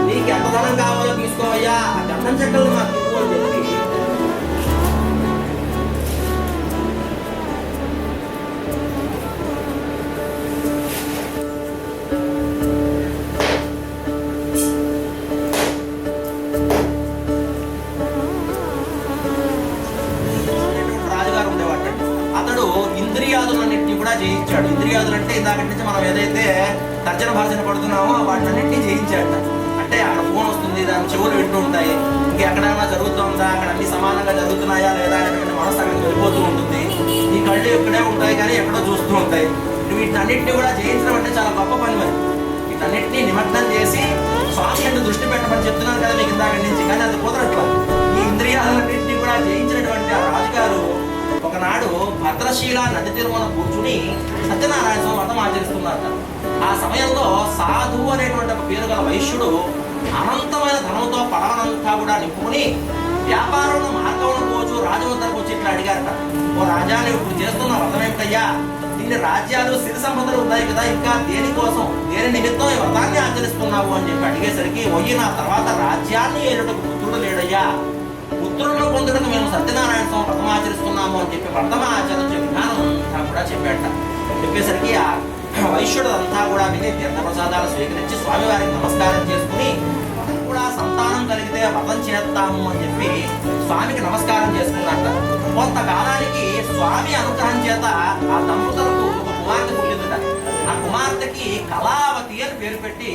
నీకు ఎంత ధనం కావాలో తీసుకోవయ్యా, ఆ గంధం చెక్కలు మాకు ఇవ్వు అని చెప్పి ఇంద్రియాదులన్నింటినీ కూడా జయించాడు. ఇంద్రియాదులు అంటే ఇందాక నుంచి మనం ఏదైతే తర్జన భాషన పడుతున్నామో వాటినన్నింటినీ జయించాడు. అంటే అక్కడ ఫోన్ వస్తుంది, దాని చెవులు వింటూ ఉంటాయి, ఇంకెక్కడైనా జరుగుతుందా, అక్కడ అన్ని సమానంగా జరుగుతున్నాయా లేదా అనేటువంటి మనసు అక్కడికి వెళ్ళిపోతూ ఉంటుంది. ఈ కళ్ళు ఇక్కడే ఉంటాయి కానీ ఎక్కడో చూస్తూ ఉంటాయి. వీటన్నింటినీ కూడా జయించడం అంటే చాలా గొప్ప పని. మరి వీటన్నింటినీ నిమగ్నం చేసి స్వామి అంటే దృష్టి పెట్టమని చెప్తున్నాను కదా మీకు ఇందాక నుంచి, కానీ అది కుదరట్లా. ఈ ఇంద్రియాలన్నింటినీ కూడా జయించినటువంటి ఆ రాజుగారు ఒకనాడు భద్రశీల నది తీరుమన కూర్చుని సత్యనారాయణ స్వామి వ్రతం ఆచరిస్తున్నారట. ఆ సమయంలో సాధు అనేటువంటి ఒక పేరు గల వైశ్యుడు అనంతమైన ధనంతో పడవనంతా కూడా నింపుకుని వ్యాపారంలో మార్గంలో పోచు రాజు వద్దకు వచ్చి ఇట్లా అడిగారట, ఓ రాజా నువ్వు ఇప్పుడు చేస్తున్న వ్రతం ఏమిటయ్యా, ఇన్ని రాజ్యాలు సిరి సంపదలు ఉన్నాయి కదా, ఇంకా దేనికోసం దేని నిమిత్తం ఈ వ్రతాన్ని ఆచరిస్తున్నావు అని చెప్పి అడిగేసరికి, ఒయ్యి నా తర్వాత రాజ్యాన్ని ఏలుటకు పుత్రుడు లేడయ్యా, పుత్రులను పొందుటకు మేము సత్యనారాయణ స్వామి వ్రతం ఆచరిస్తున్నాము అని చెప్పి వ్రతం ఆచరించే విధానం అంతా కూడా చెప్పాట. చెప్పేసరికి ఆ వైశ్యుడు అంతా కూడా విని తీర్థప్రసాదాలు స్వీకరించి స్వామివారికి నమస్కారం చేసుకుని కూడా సంతానం కలిగితే వ్రతం చేస్తాము అని చెప్పి స్వామికి నమస్కారం చేసుకున్నట్ట. కొంతకాలానికి స్వామి అనుగ్రహం చేత ఆ దంపతులకు ఒక కుమార్తె పుట్టిందట. ఆ కుమార్తెకి కళావతి అని పేరు పెట్టి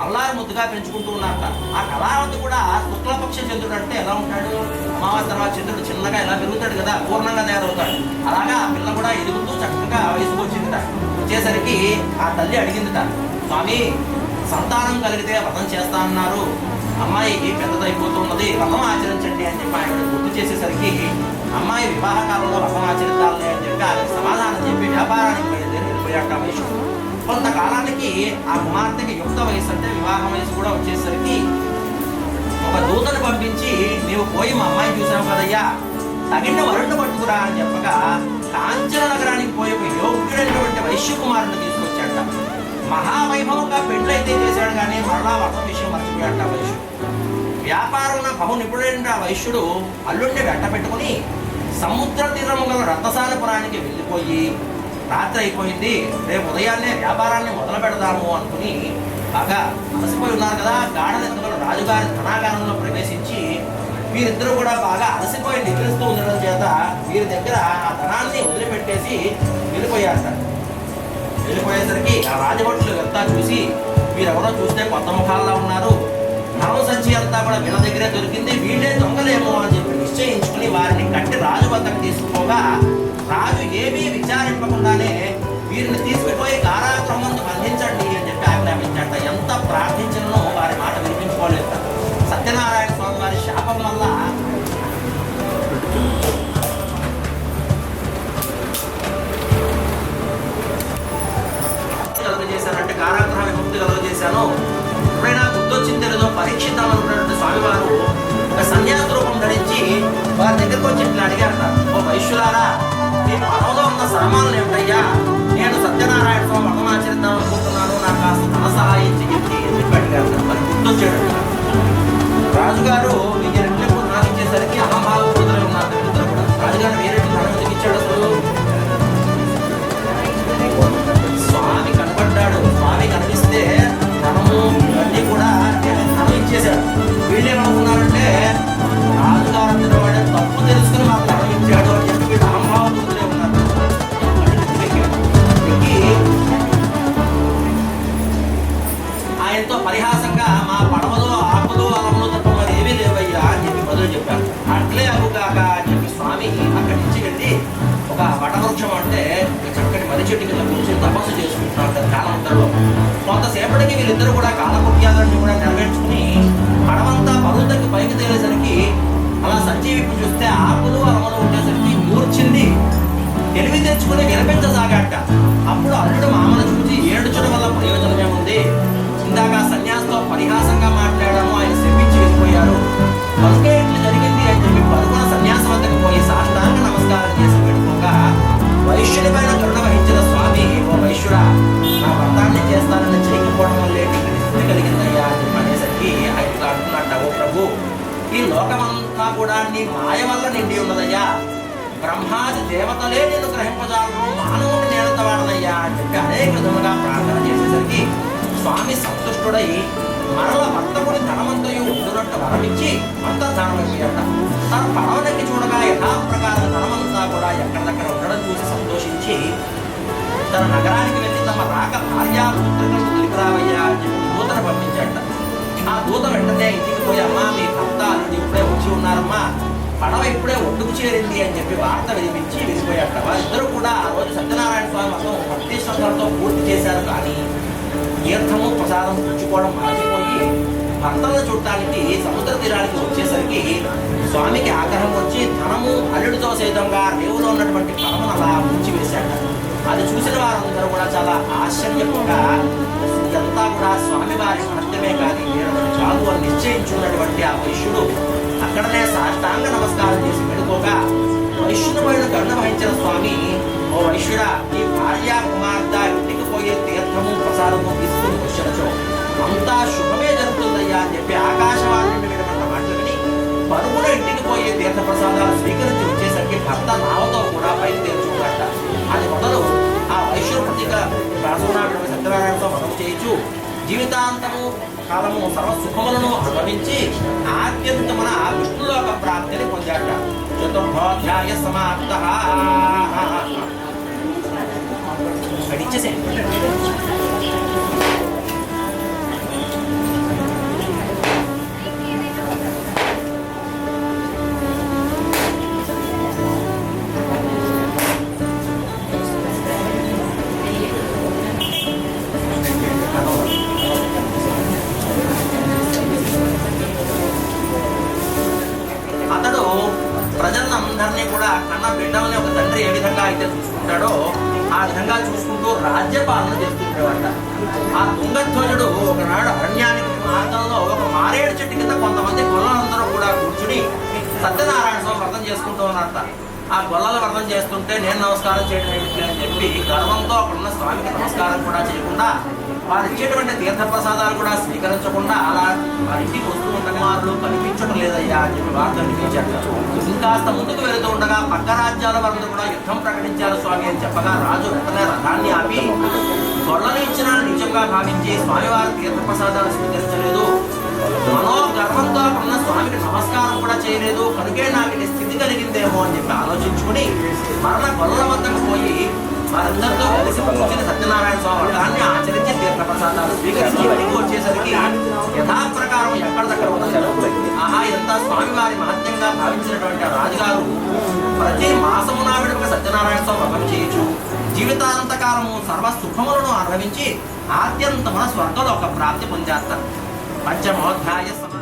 అల్లారు ముద్దుగా పెంచుకుంటూ ఉన్నారట. ఆ కళావతి కూడా శుక్లపక్ష చంద్రుడు అంటే ఎలా ఉంటాడు, అమావాస్య తర్వాత చంద్రుడు చిన్నగా ఎలా పెరుగుతాడు కదా, పూర్ణంగా తయారవుతాడు. అలాగా ఆ పిల్ల కూడా ఎదుగుతూ చక్కగా వయసుకు వచ్చిందిట. వచ్చేసరికి ఆ తల్లి అడిగిందిట, స్వామి సంతానం కలిగితే వ్రతం చేస్తా అన్నారు, అమ్మాయికి పెద్దదైపోతున్నది, వ్రతం ఆచరించండి అని చెప్పి ఆయన గుర్తు చేసేసరికి అమ్మాయి వివాహ కాలంలో వ్రతం ఆచరించాలి అని చెప్పి ఆయన సమాధానం చెప్పి వ్యాపారానికి వెళ్ళిపోయాట వైశ్యుడు. కొంతకాలానికి ఆ కుమార్తెకి యుక్త వయసు అంటే వివాహ వయసు కూడా వచ్చేసరికి ఒక దూతను పంపించి, నీవు పోయి మా అమ్మాయిని చూసావు కదయ్యా, తగిన వరుణ్ణి పట్టుకురా అని చెప్పగా కాంచన నగరానికి పోయి ఒక యోగ్యుడైనటువంటి వైశ్య కుమారుని తీసుకొచ్చాట. మహావైభవంగా పెళ్ళైతే చేశాడు కానీ మరలా వ్రతం విషయం మర్చిపోయాట వైశ్యుడు. వ్యాపారంలో బహు నిపుణుడైన ఆ వైశ్యుడు అల్లుడిని వెంట పెట్టుకుని సముద్ర తీరము గల రత్నసాలపురానికి వెళ్ళిపోయి రాత్రి అయిపోయింది, రేపు ఉదయాన్నే వ్యాపారాన్ని మొదలు పెడదాము అనుకుని బాగా అలసిపోయి ఉన్నారు కదా, గాఢనిద్రలో రాజుగారి ధనాగారంలో ప్రవేశించి వీరిద్దరూ కూడా బాగా అలసిపోయి నిద్రిస్తూ ఉండడం చేత వీరి దగ్గర ఆ ధనాన్ని వదిలిపెట్టేసి వెళ్ళిపోయారట. వెళ్ళిపోయేసరికి ఆ రాజభటులు అంతా చూసి వీరెవరో చూస్తే కొత్త ముఖాల్లో ఉన్నారు, ధనం సంచి అంతా కూడా వీళ్ళ దగ్గరే దొరికింది, వీళ్ళే దొంగలేమో అని చెప్పి నిశ్చయించుకుని వారిని కట్టి రాజు వద్దకు తీసుకుపోగా రాజు ఏమీ విచారింపకుండానే వీరిని తీసుకుపోయి కారాగృహం ముందు బంధించండి అని చెప్పి ఆజ్ఞాపించాట. ఎంత ప్రార్థించినో వారి మాట వినిపించుకోలేదు. సత్యనారాయణ స్వామి వారి శాపం వల్ల కలుగజేశానంటే కారాగృహ విముక్తి కలుగజేశాను. ఎప్పుడైనా గుర్తొచ్చింది లేదో పరీక్షిద్దామనుకున్నటువంటి స్వామివారు ఒక సన్యాస రూపం ధరించి వారి దగ్గరకు వచ్చి ఇట్లా అడిగారట, ఓ వైశ్యులారా, మీ పదవిలో ఉన్న సామాన్లు ఏమిటయ్యా, నేను సత్యనారాయణ స్వామి వ్రతం ఆచరిద్దాం అనుకుంటున్నాను, నాకు కాస్త ధన సహాయం చెయ్యండి అని చెప్పి అడిగారు. మరి గుర్తొచ్చాడు రాజుగారు, మీకు రెట్లు నాకు ఇచ్చేసరికి అహంభావపూతులై ఉన్నారు ఇద్దరు కూడా. రాజుగారు వేరెట్లు ధనం ఎందుకు ఇచ్చాడు అసలు? స్వామి కనబడ్డాడు, స్వామి కనిపిస్తే ధనము ఇవన్నీ కూడా ధనం ఇచ్చేశాడు. వీళ్ళేమనుకున్నారంటే రాజుగారు వాడే తప్పు తెలుసుకుని మాకు ధనం ఇచ్చాడు అని చెప్పి అహంభావపూతులే ఉన్నారు. ఆయనతో పరిహాసంగా మా పడవలో ఆకులు అలములు తప్ప మరి ఏమీ లేవయ్యా అని చెప్పి మొదలు చెప్పారు. అట్లే అగుగాక అని చెప్పి స్వామి అక్కడి నుంచి వెళ్ళి ఒక వటవృక్షం అంటే చక్కటి మర్రి చెట్టు కింద కూర్చొని తపస్సు చేసుకుంటున్నారు కాలంలో. కొంతసేపటికి వీళ్ళిద్దరూ కూడా కాలకృత్యాలన్నీ కూడా నెరవేర్చుకుని పడవంతా పరువుతకి పైకి తేలేసరికి అలా సంజీవింపు చూస్తే ఆకులు అలములు ఉండేసరికి ఈ లోకమంతా కూడా నీ మాయ వల్ల నిండి ఉన్నదయ్యా, బ్రహ్మాది దేవతలే నేను గ్రహింపజాలను, మానవుని నేనంతవాడనయ్యా అని చెప్పి అనేక విధములుగా ప్రార్థన చేసేసరికి స్వామి సంతుష్టుడై మరల వర్తకుని ధనమంతయు ఉండునట్టు వరమిచ్చి అంతర్ధానమైపోయాట. తన పడవనకి చూడగా యథాప్రకారం ధనమంతా కూడా ఎక్కడదక్కడ ఉండడం చూసి సంతోషించి తన నగరానికి వెళ్ళి తమ రాక భార్యాపుత్రులకు తెలిపిరావయ్యా అని చెప్పి దూతను పంపించాట. ఆ దూత వెంటనే ఇంటికి పోయి, అమ్మా మీ భర్త అల్లుడు ఇప్పుడే వచ్చి ఉన్నారమ్మా, పడవ ఇప్పుడే ఒడ్డుకు చేరింది అని చెప్పి వార్త వినిపించి వెళ్ళిపోయాట. వారిద్దరూ కూడా ఆ రోజు సత్యనారాయణ స్వామి మొత్తం భక్తి శ్రద్ధలతో పూర్తి చేశారు. కానీ తీర్థము ప్రసాదం పుచ్చుకోవడం మరచిపోయి భర్తలను చూడటానికి సముద్ర తీరానికి వచ్చేసరికి స్వామికి ఆగ్రహం వచ్చి ధనము అల్లుడితో సైతంగా రేవులో ఉన్నటువంటి పడవను అలా ముంచివేశాట. అది చూసిన వారందరూ కూడా చాలా ఆశ్చర్యపోగా ఇదంతా కూడా స్వామివారి మహత్యమే కానీ వేరొకటి కాదు అని నిశ్చయించున్నటువంటి ఆ వైశ్యుడు అక్కడనే సాష్టాంగ నమస్కారం చేసి వెళ్ళుకోగా వైశ్యుని పైన కరుణ వహించిన స్వామి, ఓ వైశ్యుడా, ఈ భార్య కుమార్తె ఇంటికి పోయే తీర్థము ప్రసాదము తీసుకుని వచ్చినచో అంతా శుభమే జరుగుతుందయ్యా అని చెప్పి ఆకాశవాణి నుండి వినమన్న మాటలు విని పరుగున ఇంటికి పోయే తీర్థ ప్రసాదాలు స్వీకరించి వచ్చేసరికి భర్త నావతో కూడా బయలుదేరుచున్నట్ట. అది మొదలు ఆ వైశ్యుడు ప్రతిగా రాసునాడు సత్యనారాయణతో మనం చేయొచ్చు జీవితాంతము కాలము సర్వసుఖములను అనుభవించి ఆద్యంతమున విష్ణులోక ప్రాప్తిని పొందాట. చతుర్థోధ్యాయ సమాప్త. అడిచేసేయండి. అతడు ప్రజలందరినీ కూడా కన్న బిడ్డల్ని ఒక తండ్రి ఏ విధంగా అయితే చూసుకుంటాడో ఆ విధంగా చూసుకుంటూ రాజ్యపాలన చేస్తుండేవాట. ఆ తుంగధ్వజుడు ఒకనాడు అరణ్యానికి మార్గంలో ఒక మారేడు చెట్టు కింద కొంతమంది గొల్లలందరూ కూడా కూర్చుని సత్యనారాయణ స్వామి వ్రతం చేసుకుంటూ ఉన్నారట. ఆ గొల్లల వ్రతం చేస్తుంటే నేను నమస్కారం చేయడం ఏమిటి అని చెప్పి గర్వంతో అక్కడున్న స్వామికి నమస్కారం కూడా చేయకుండా వారు ఇచ్చేటువంటి తీర్థప్రసాదాలు కూడా స్వీకరించకుండా అలా వారింటికి వస్తూ ఉండగా వారు కనిపించడం లేదయ్యా అని చెప్పి వార్త అనిపించారు. ఇంకాస్త ముందుకు వెళుతూ ఉండగా పక్క రాజ్యాల వారు కూడా యుద్ధం ప్రకటించారు స్వామి అని చెప్పగా రాజు వెంటనే రథాన్ని ఆపి గొల్లలు ఇచ్చిన నిజంగా భావించి స్వామివారి తీర్థప్రసాదాలు స్వీకరించలేదు, మనోగర్వంతో ఉన్న స్వామికి నమస్కారం కూడా చేయలేదు, కనుకే నాకు స్థితి కలిగిందేమో అని చెప్పి ఆలోచించుకుని మరణ గొల్లల వద్దకు పోయి వారందరితో కలిసి కూర్చుని సత్యనారాయణ స్వామి వ్రతాన్ని ఆచరించి తీర్థప్రసాదాలు స్వీకరించి వెనక్కి వచ్చేసరికి యథాప్రకారం ఎక్కడిదక్కడ ఉన్నారు. ఆహా, ఎంత స్వామివారి మహత్యంగా భావించినటువంటి రాజుగారు ప్రతి మాసము నావిడకు సత్యనారాయణ స్వామి వ్రతం చేయొచ్చు, జీవితాంతకాలము సర్వ సుఖములను అనుభవించి ఆద్యంతమున స్వర్గలోక ప్రాప్తి పొందేస్తారు. పంచమోధ్యాయ సమాప్తం.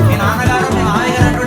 మీ నాన్నగారు మీ మామయ్య గారు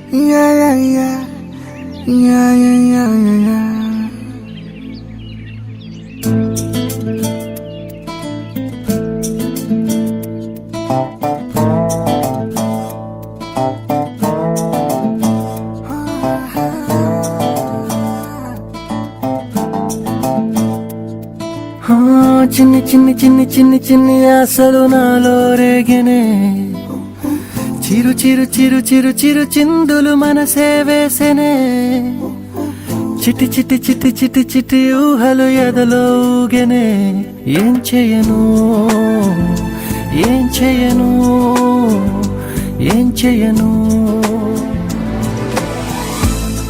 Yeah, yeah, yeah. Yeah, yeah, yeah, yeah, yeah. చిన్ని చిన్ని చిన్ని చిన్ని చిన్ని ఆశలు నాలో రేగినే చిరు చిరు చిరు చిరు చిరు చిందులు మనసే వేసెనే చిటి చిటి చిటి చిటి చిటి ఊహలు ఎదలో ఊగెనే ఏం చేయను ఏం చేయను ఏం చేయను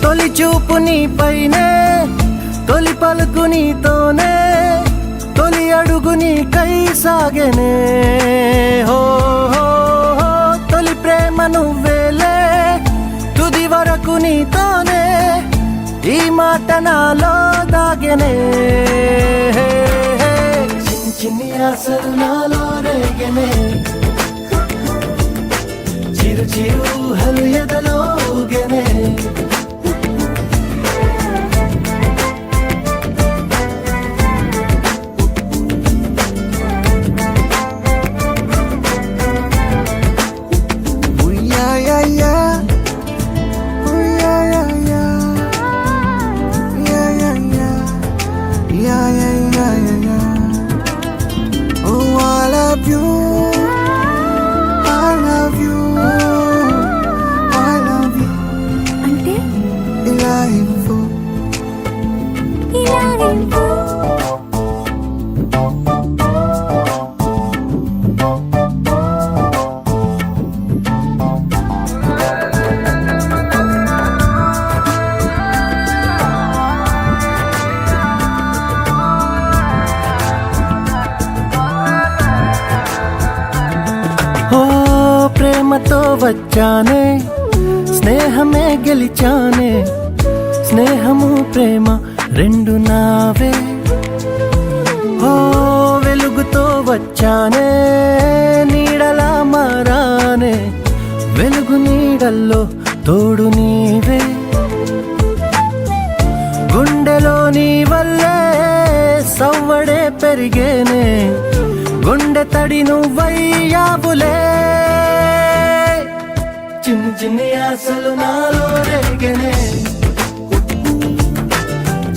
తొలి చూపు నీ పైనే తొలి పలుకు నీతోనే తొలి అడుగు నీకై సాగెనే హో హో హో తొలి ప్రేమ నువ్వేలే తుది వరకు నీతోనే ఈ మాట నాలో దాగెనే చిన్ని చిన్ని ఆశలు నాలో రేగెనే చిరు చిరు ఊహలు ఎదలో ఊగెనే ప్రేమతో వచ్చానే స్నేహమే గెలిచానే స్నేహము ప్రేమ రెండు నావే ఓ వెలుగుతో వచ్చానే నీడలా మారానే వెలుగు నీడల్లో తోడు నీవే గుండెలో నీ వల్లే సవ్వడే పెరిగేనే గుండె తడి నువ్వయ్యావులే చిన్ని చిన్ని ఆశలు నాలో రేగెనే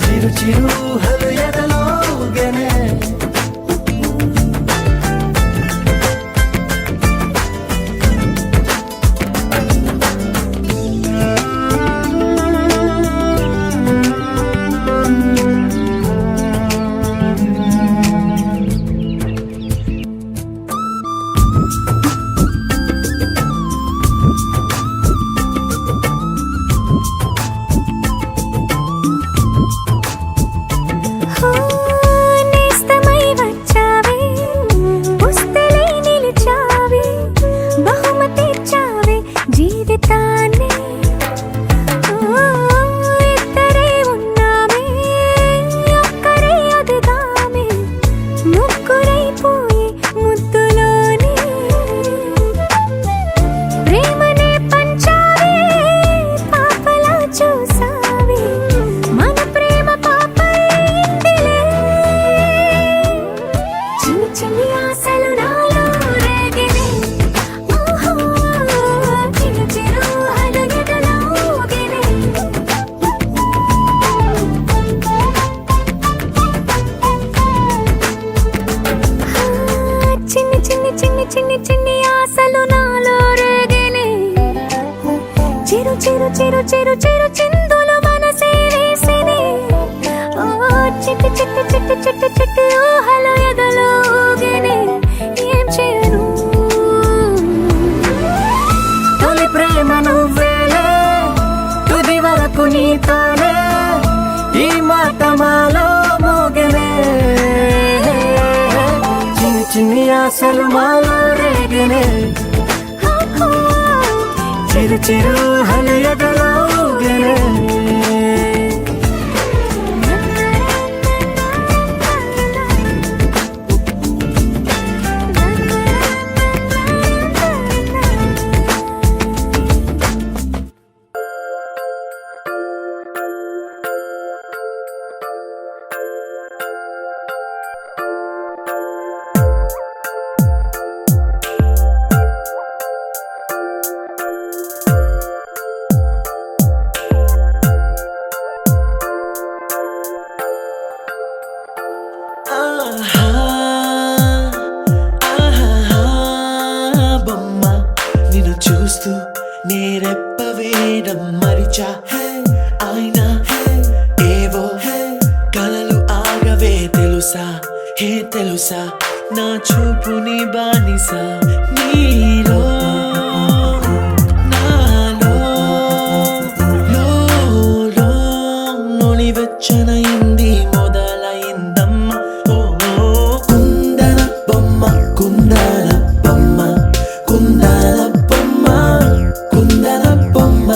చిరు చిరు ఊహలు ఎదలో ఊగెనే చిన్ని చిన్ని ఆశలు నాలో రేగెనే చిరు చిరు చిరు చిరు చిరు చిందులు మనసే వేసెనే చిట్టి చిట్టి చిట్టి చిట్టి చిట్టి ఊహలు ఎదలో ఊగెనే ఏం చేయను తొలి ప్రేమ నువ్వేలే తుది వరకు నీతోనే ఈ మాట మాలో మోగెనే చిన్ని ఆశలు మాలో రేగెనే చిరు చిరు ఊహలు ఎదలో ఊగెనే ఆగడం మరిచా అయినా ఏవో కలలు ఆగవే తెలుసా తెలుసా నా చూపు నీ బానిసా నీలో నాలో లో నొలి వెచ్చనయింది మొదలైందమ్మ ఓ కుందన బొమ్మ కుందన బొమ్మ కుందన బొమ్మ కుందన బొమ్మ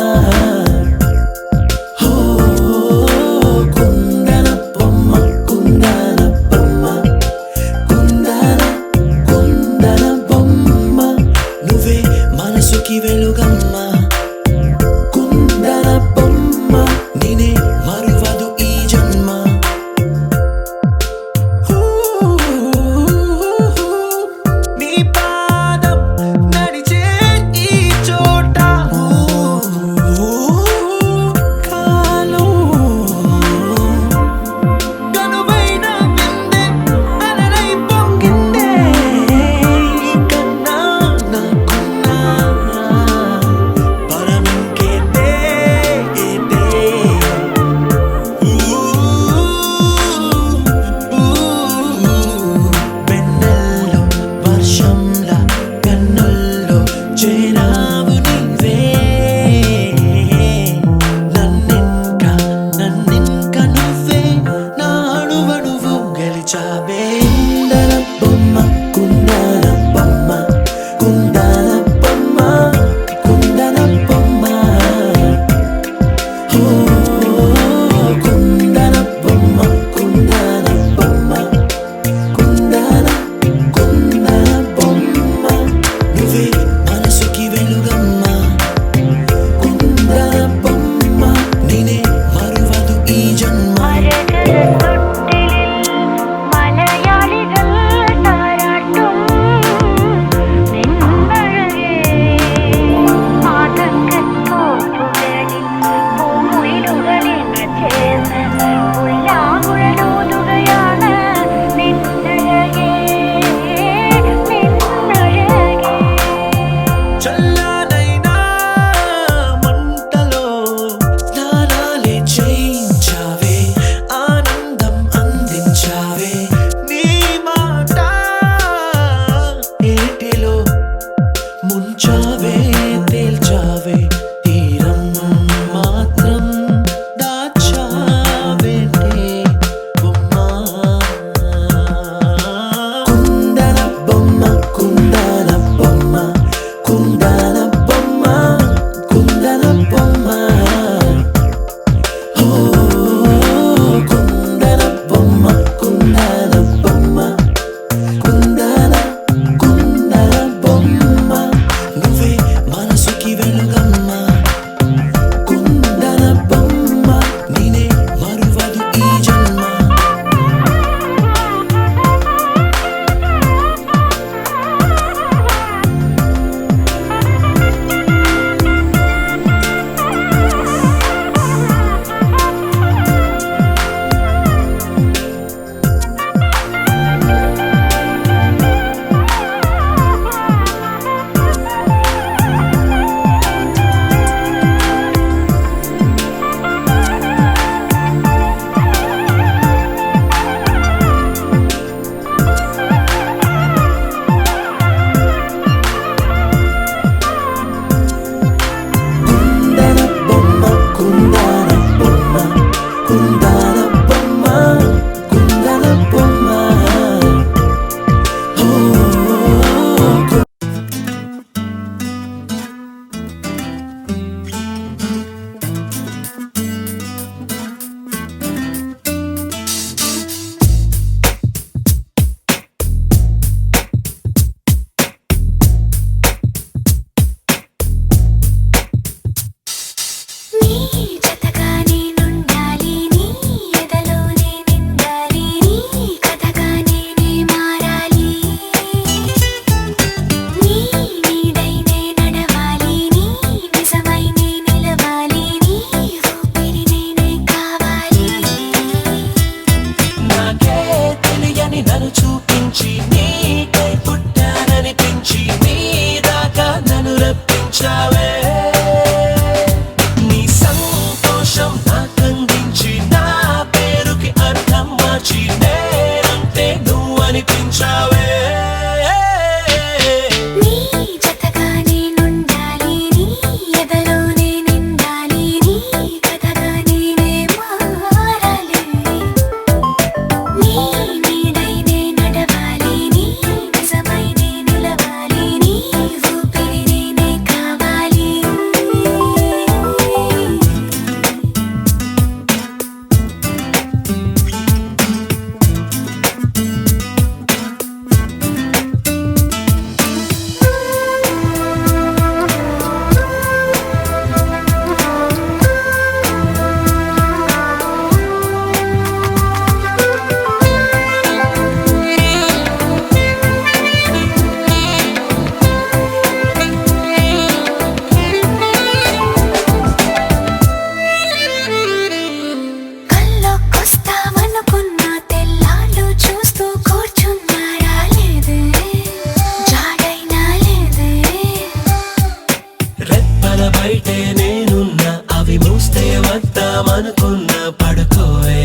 పడుకుందామనుకున్న పడుకోవే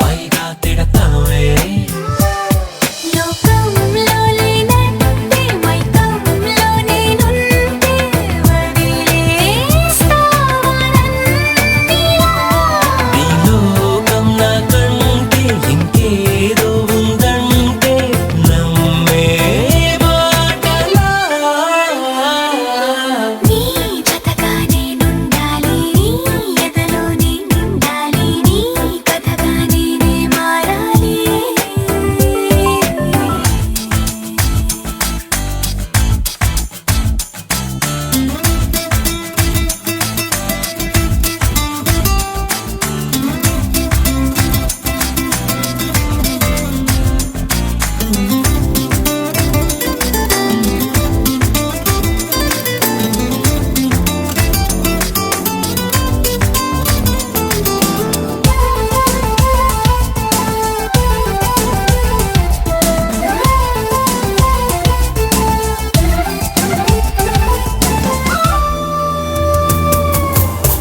పైగా తిడతావే లోకంలో లేనంటే మైకంలో నేనుంటే వదిలేస్తావా నన్నిలా నీ లోకం నాకంటే ఇంకేదో ఉందంటే నమ్మే మాటలా నీ జతగా నేనుండాలి నీ ఎదలో నేనుండాలి నీ కథగా నేనే మారాలి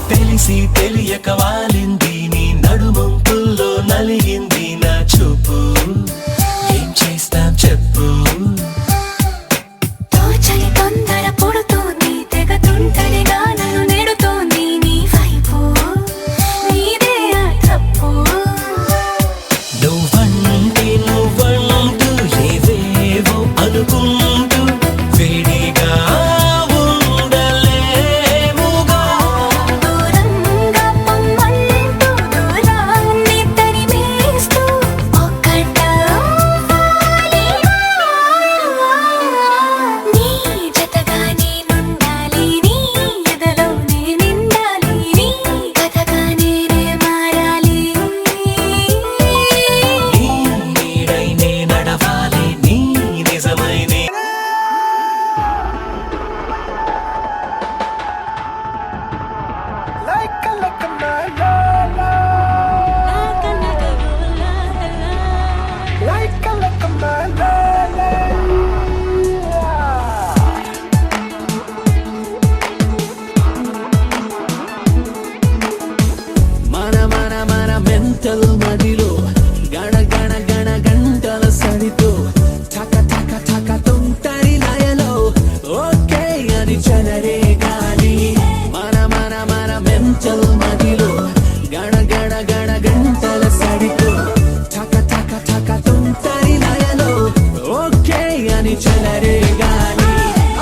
తెలిసి తెలియక వాలింది నీ నడుమంపుల్లో నలిగింది నా చూపు ఏం చేస్తాం చెప్పు తోచని తొందర పుడుతోంది తెగ తుంటరిగా నన్ను నెడుతోంది నీ వైపు నీదే ఆ తప్పు నువ్వంటూ ఏవేవో అనుకుంటూ వేడిగా ఉండలేముగా దూరంగా పొమ్మంటూ దూరాన్ని తరిమేస్తూ ఒక్కటవ్వాలిగా నీ జతగా నేనుండాలి నీ ఎదలో నేనుండాలి నీ కథగా నేనే మారాలి నీ నీడై నే నడవాలి నీ నిజమై నే మన మెంటల్ మదిలో గణ గణ గణ గంటల సడితో ఠక ఠక ఠక తుంటరి లయలో ఓకే అని చలరే గాలి మన మెంటల్ మదిలో గణ గణ గణ గంటల సడితో ఠక ఠక ఠక తుంటరి లయలో ఓకే అని చలరే గాలి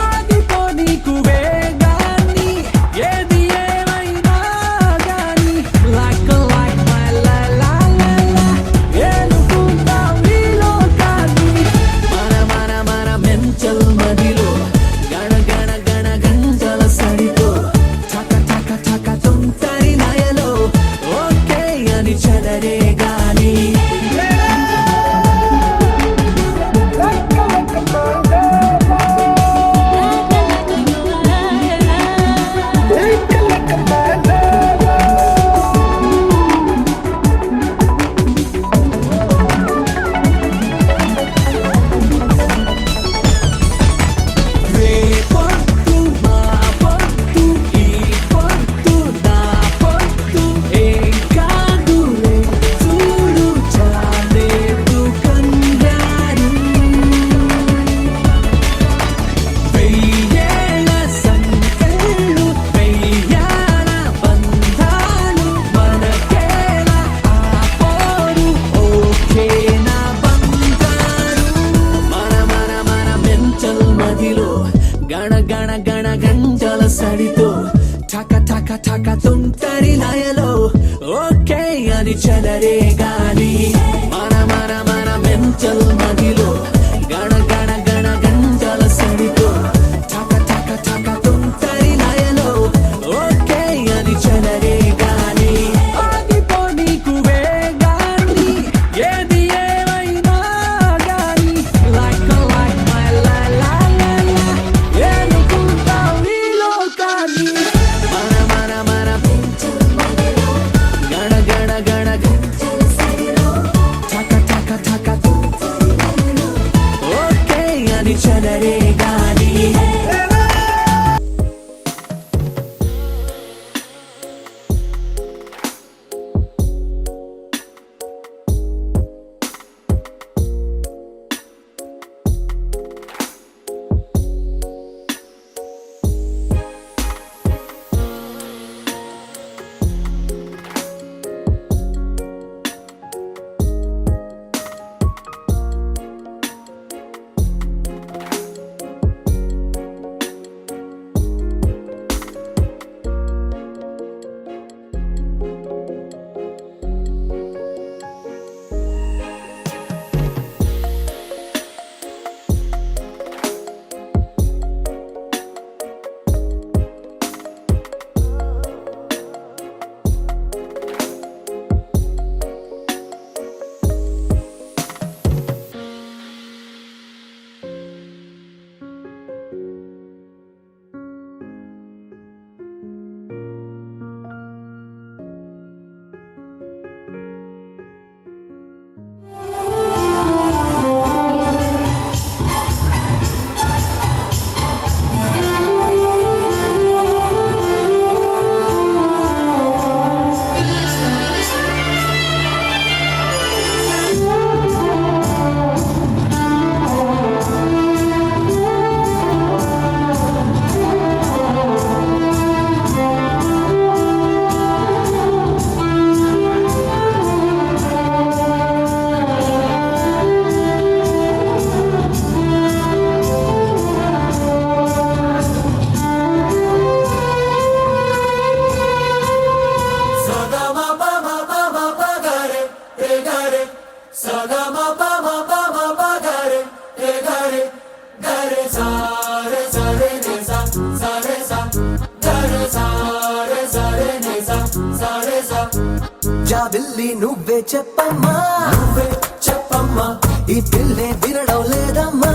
ఆగిపో నీకు వేగాన్ని ఏది ఏమైనా గాని like my la la la la ఏలుకుందాం ఈ లోకాన్ని మన మెంటల్ మదిలో గణ గణ గణ గంటల సడితో ఠక ఠక ఠక తుంటరి లయలో ఓకే అని చదరే గాలి రేపొద్దు మా పొద్దు ఈ పొద్దు నా పొద్దు ఏం కాదులే చూడు చాలేదు కంగారు వెయ్యేళ్ళ సంకెళ్ళు వెయ్యాల బంధాలు మనకేలా ఆపోరు ఓకే నా బంగారు మన మెంటల్ మదిలో గణ గణ గణ గంటల సడితో ఠక ఠక ఠక తుంటరి లయలో ఓకే అని చలరే గాలి మన మెంటల్ మదిలో గణ గణ గణ గంటల సడితో ఠక ఠక ఠక తుంటరి లయలో ఓకే అని చలరే గాలి ఆగిపో నీకు వేగాన్ని ఏది ఏమైనా గాని like my la la la la ఏలుకుందాం ఈ లోకాన్ని మన గణ గణ గణ జాబిల్లి నువ్వే చెప్పమ్మా, నువ్వే చెప్పమ్మా, ఈ పిల్లే వినడం లేదమ్మా,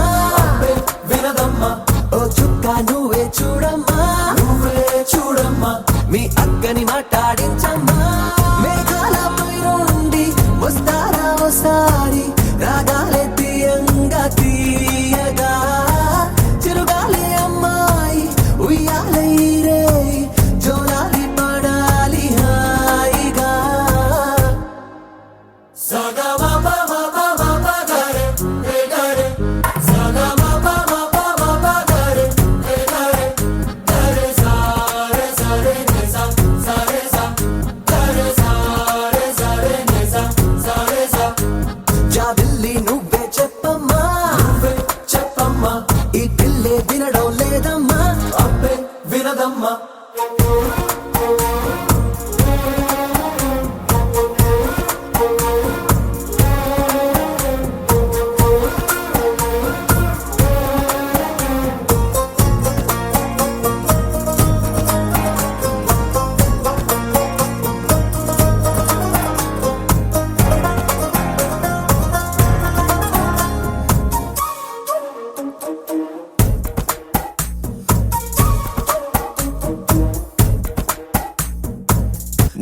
వినదమ్మా. ఓ చుక్క నువ్వే చూడమ్మా, నువ్వే చూడమ్మా, మీ అక్కని మాట్లాడించమ్మా. మేఘాలపై నుండి వస్తారా ఓసారి, రాగాలే తీయంగా తీయగా, చిరుగాలే అమ్మాయి ఉయ్యాలే రే, జోలాలి పడాలి హాయిగా. జాబిల్లి నువ్వే చెప్పమ్మా, నువ్వే చెప్పమ్మా, ఈ పిల్లే వినడం లేదమ్మా, అబ్బే వినదమ్మా.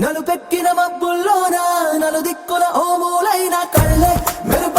నలు పెట్టిన మబ్బుల్లోనా, నలు దిక్కుల ఓ మూలైన కళ్ళే మెరుప